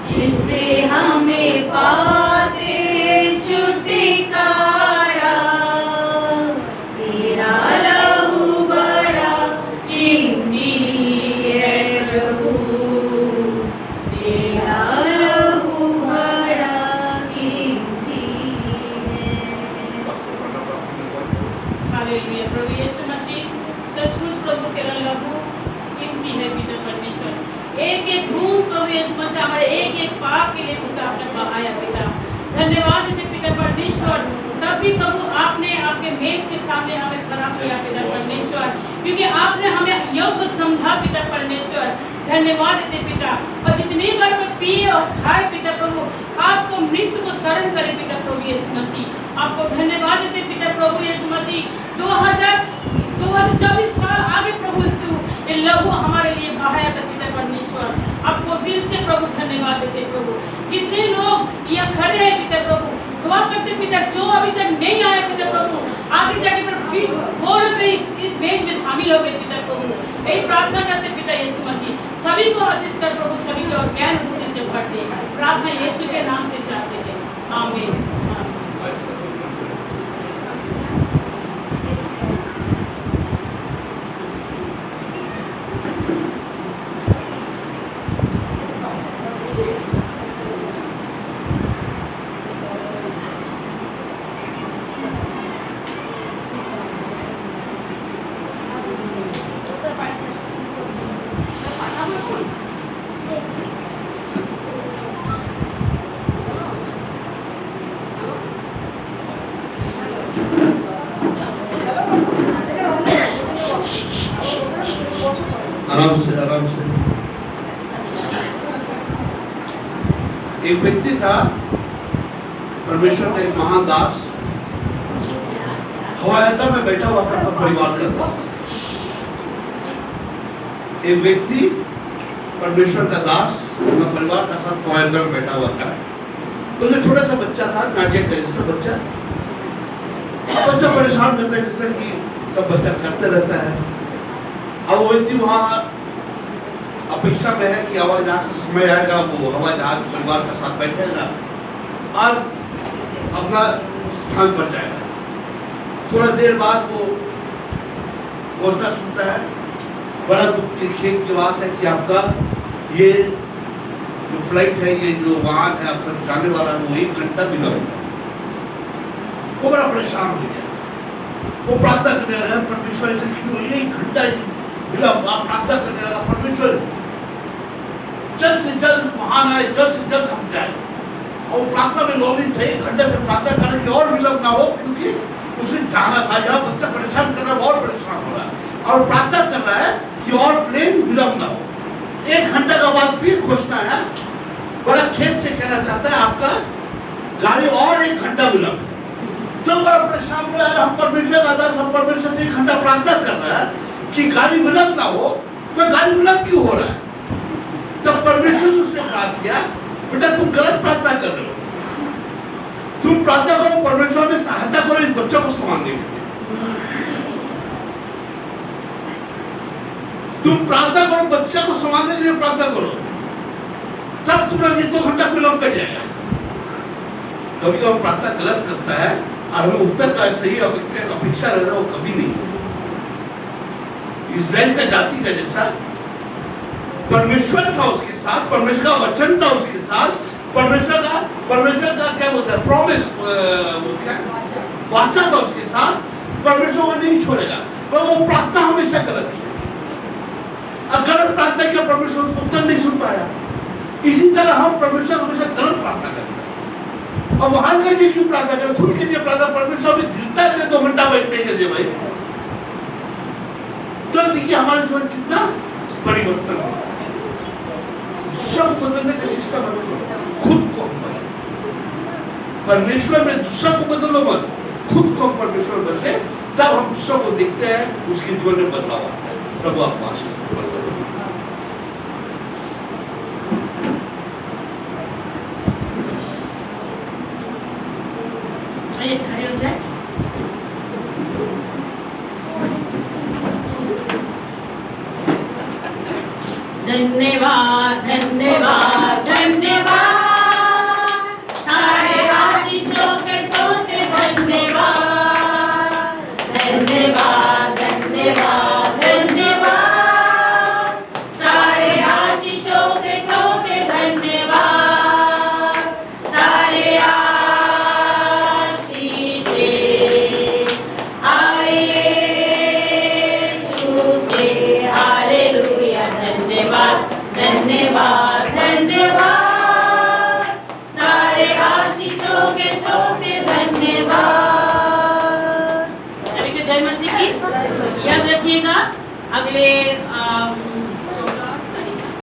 जिससे हमें पाते हैं छुटकारा, तेरा लहू बड़ा कीमती है प्रभु, तेरा लहू बड़ा कीमती है। हालेलुया। प्रभु यीशु मसीह, सचमुच प्रभु तेरा लहू कीमती है पिता परमेश्वर। एक एक बूंद प्रभु यीशु मसीह हमारे एक एक पाप के लिए पिता आपने बहाया पिता। धन्यवाद देते पिता परमेश्वर, तब भी प्रभु आपने आपके मेज के सामने हमें खड़ा किया पिता परमेश्वर, क्योंकि आपने हमें योग्य समझा पिता परमेश्वर। धन्यवाद देते पिता, और जितनी बार मैं पिए और खाए पिता प्रभु, आपको मृत्यु को स्मरण करे पिता प्रभु यीशु मसीह। आपको धन्यवाद देते पिता प्रभु यीशु मसीह। 2024 साल आगे प्रभु ये लहू हमारे लिए बहाया था पिता परमेश्वर। आपको दिल से प्रभु धन्यवाद देते प्रभु। जितने लोग यहाँ खड़े हैं पिता प्रभु, दुआ करते पिता, जो अभी तक नहीं आए पिता प्रभु, आगे जाके पर फिर बोल पे इस मेज में शामिल हो गए पिता प्रभु। यही प्रार्थना करते पिता यीशु मसीह, सभी को आशीष कर प्रभु, सभी को और ज्ञान बुद्धि से भर दे। प्रार्थना यीशु के नाम से चाहते हैं, आमीन। आराम से आराम से। एक व्यक्ति था, परमेश्वर का एक महान दास, हवाई अड्डा में बैठा हुआ था परिवार के साथ। एक व्यक्ति परमेश्वर का दास अपना परिवार के साथ हवाई अड्डा में बैठा हुआ था। उसमें छोटा सा बच्चा था, नाडिया का जैसा बच्चा। बच्चा परेशान करता है, जैसा कि सब बच्चा करते रहता है। अब वो व्यक्ति वहाँ अपेक्षा में है कि हवाई जहाज का समय आएगा, वो हवाई जहाज परिवार के साथ बैठेगा और अपना स्थान पर जाएगा। थोड़ा देर बाद वो घोषणा सुनता है, बड़ा दुख की खेत की बात है कि आपका ये जो फ्लाइट है, ये जो वाहन है आपका जाने वाला है, वो 1 घंटा भी लगेगा। वो बड़ा परेशान हो गया। वो प्रार्थना करने लगा, परमेश्वर ऐसे क्यों 1 घंटा मिला। आप प्रार्थना करने लगा, परमेश्वर जल्द से जल्द वाहन आए, जल्द से जल्द हम जाए। और प्रार्थना में लोग थे, 1 घंटे से प्रार्थना करने की और विलंब ना हो, क्योंकि उसे जाना था। यहाँ बच्चा परेशान कर रहा है, बहुत परेशान हो रहा है और प्रार्थना कर रहा है कि और प्लेन विलंब ना हो। 1 घंटा का बाद फिर घोषणा है, बड़ा खेत से कहना चाहता है आपका गाड़ी और 1 घंटा विलंब है। जब बड़ा परेशान हो रहा है, हम परमेश्वर का दास, हम परमेश्वर से 1 घंटा प्रार्थना कर रहा है कि गाड़ी विलंब ना हो, तो गाड़ी विलंब क्यों हो रहा है? तब परमेश्वर ने उससे बात किया, बेटा तुम गलत प्रार्थना कर रहे हो, तुम प्रार्थना करो परमेश्वर में सहायता करो इस बच्चों को संभालने के लिए। तुम प्रार्थना करो, बच्चा को संभालने के लिए प्रार्थना करो, तब तुम्हारा 2 घंटा विलंब कर जाएगा। कभी कभी प्रार्थना गलत करता है और हमें उत्तर का सही अपेक्षा रहता है, वो कभी नहीं। इस्राएल का जाति का जैसा परमेश्वर था उसके साथ, परमेश्वर का वचन था उसके साथ, परमेश्वर का क्या बोलता है, प्रॉमिस, वाचा था उसके साथ, परमेश्वर को नहीं छोड़ेगा। पर वो प्रार्थना हमेशा गलत है, अगर प्रार्थना किया परमेश्वर उसको उत्तर नहीं सुन पाया। इसी तरह हम परमेश्वर हमेशा गलत प्रार्थना करते हैं, और वहां के लिए क्यों प्रार्थना करें, खुद के लिए प्रार्थना। परमेश्वर में धीरता दे, 2 घंटा बैठने के लिए भाई, तो देखिए हमारे जीवन कितना परिवर्तन हो। सब बदलने का चेष्टा मत करो, खुद को बदलो। परमेश्वर में दूसरा को बदलो मत, खुद को परमेश्वर बदले, तब हम दूसरा को देखते हैं, उसके जीवन में बदलाव आता है। प्रभु आपको आशीष दे। आइए खड़े हो जाए। धन्यवाद धन्यवाद धन्यवाद, सारे आशीषों के सोते धन्यवाद। धन्यवाद धन्यवाद धन्यवाद, सारे आशीषों के सोते धन्यवाद। सारे आशीषें आए यीशु से, हालेलुया। धन्यवाद धन्यवाद धन्यवाद, सारे आशीषों के सोते धन्यवाद। सभी को जय मसीह की। याद रखिएगा, अगले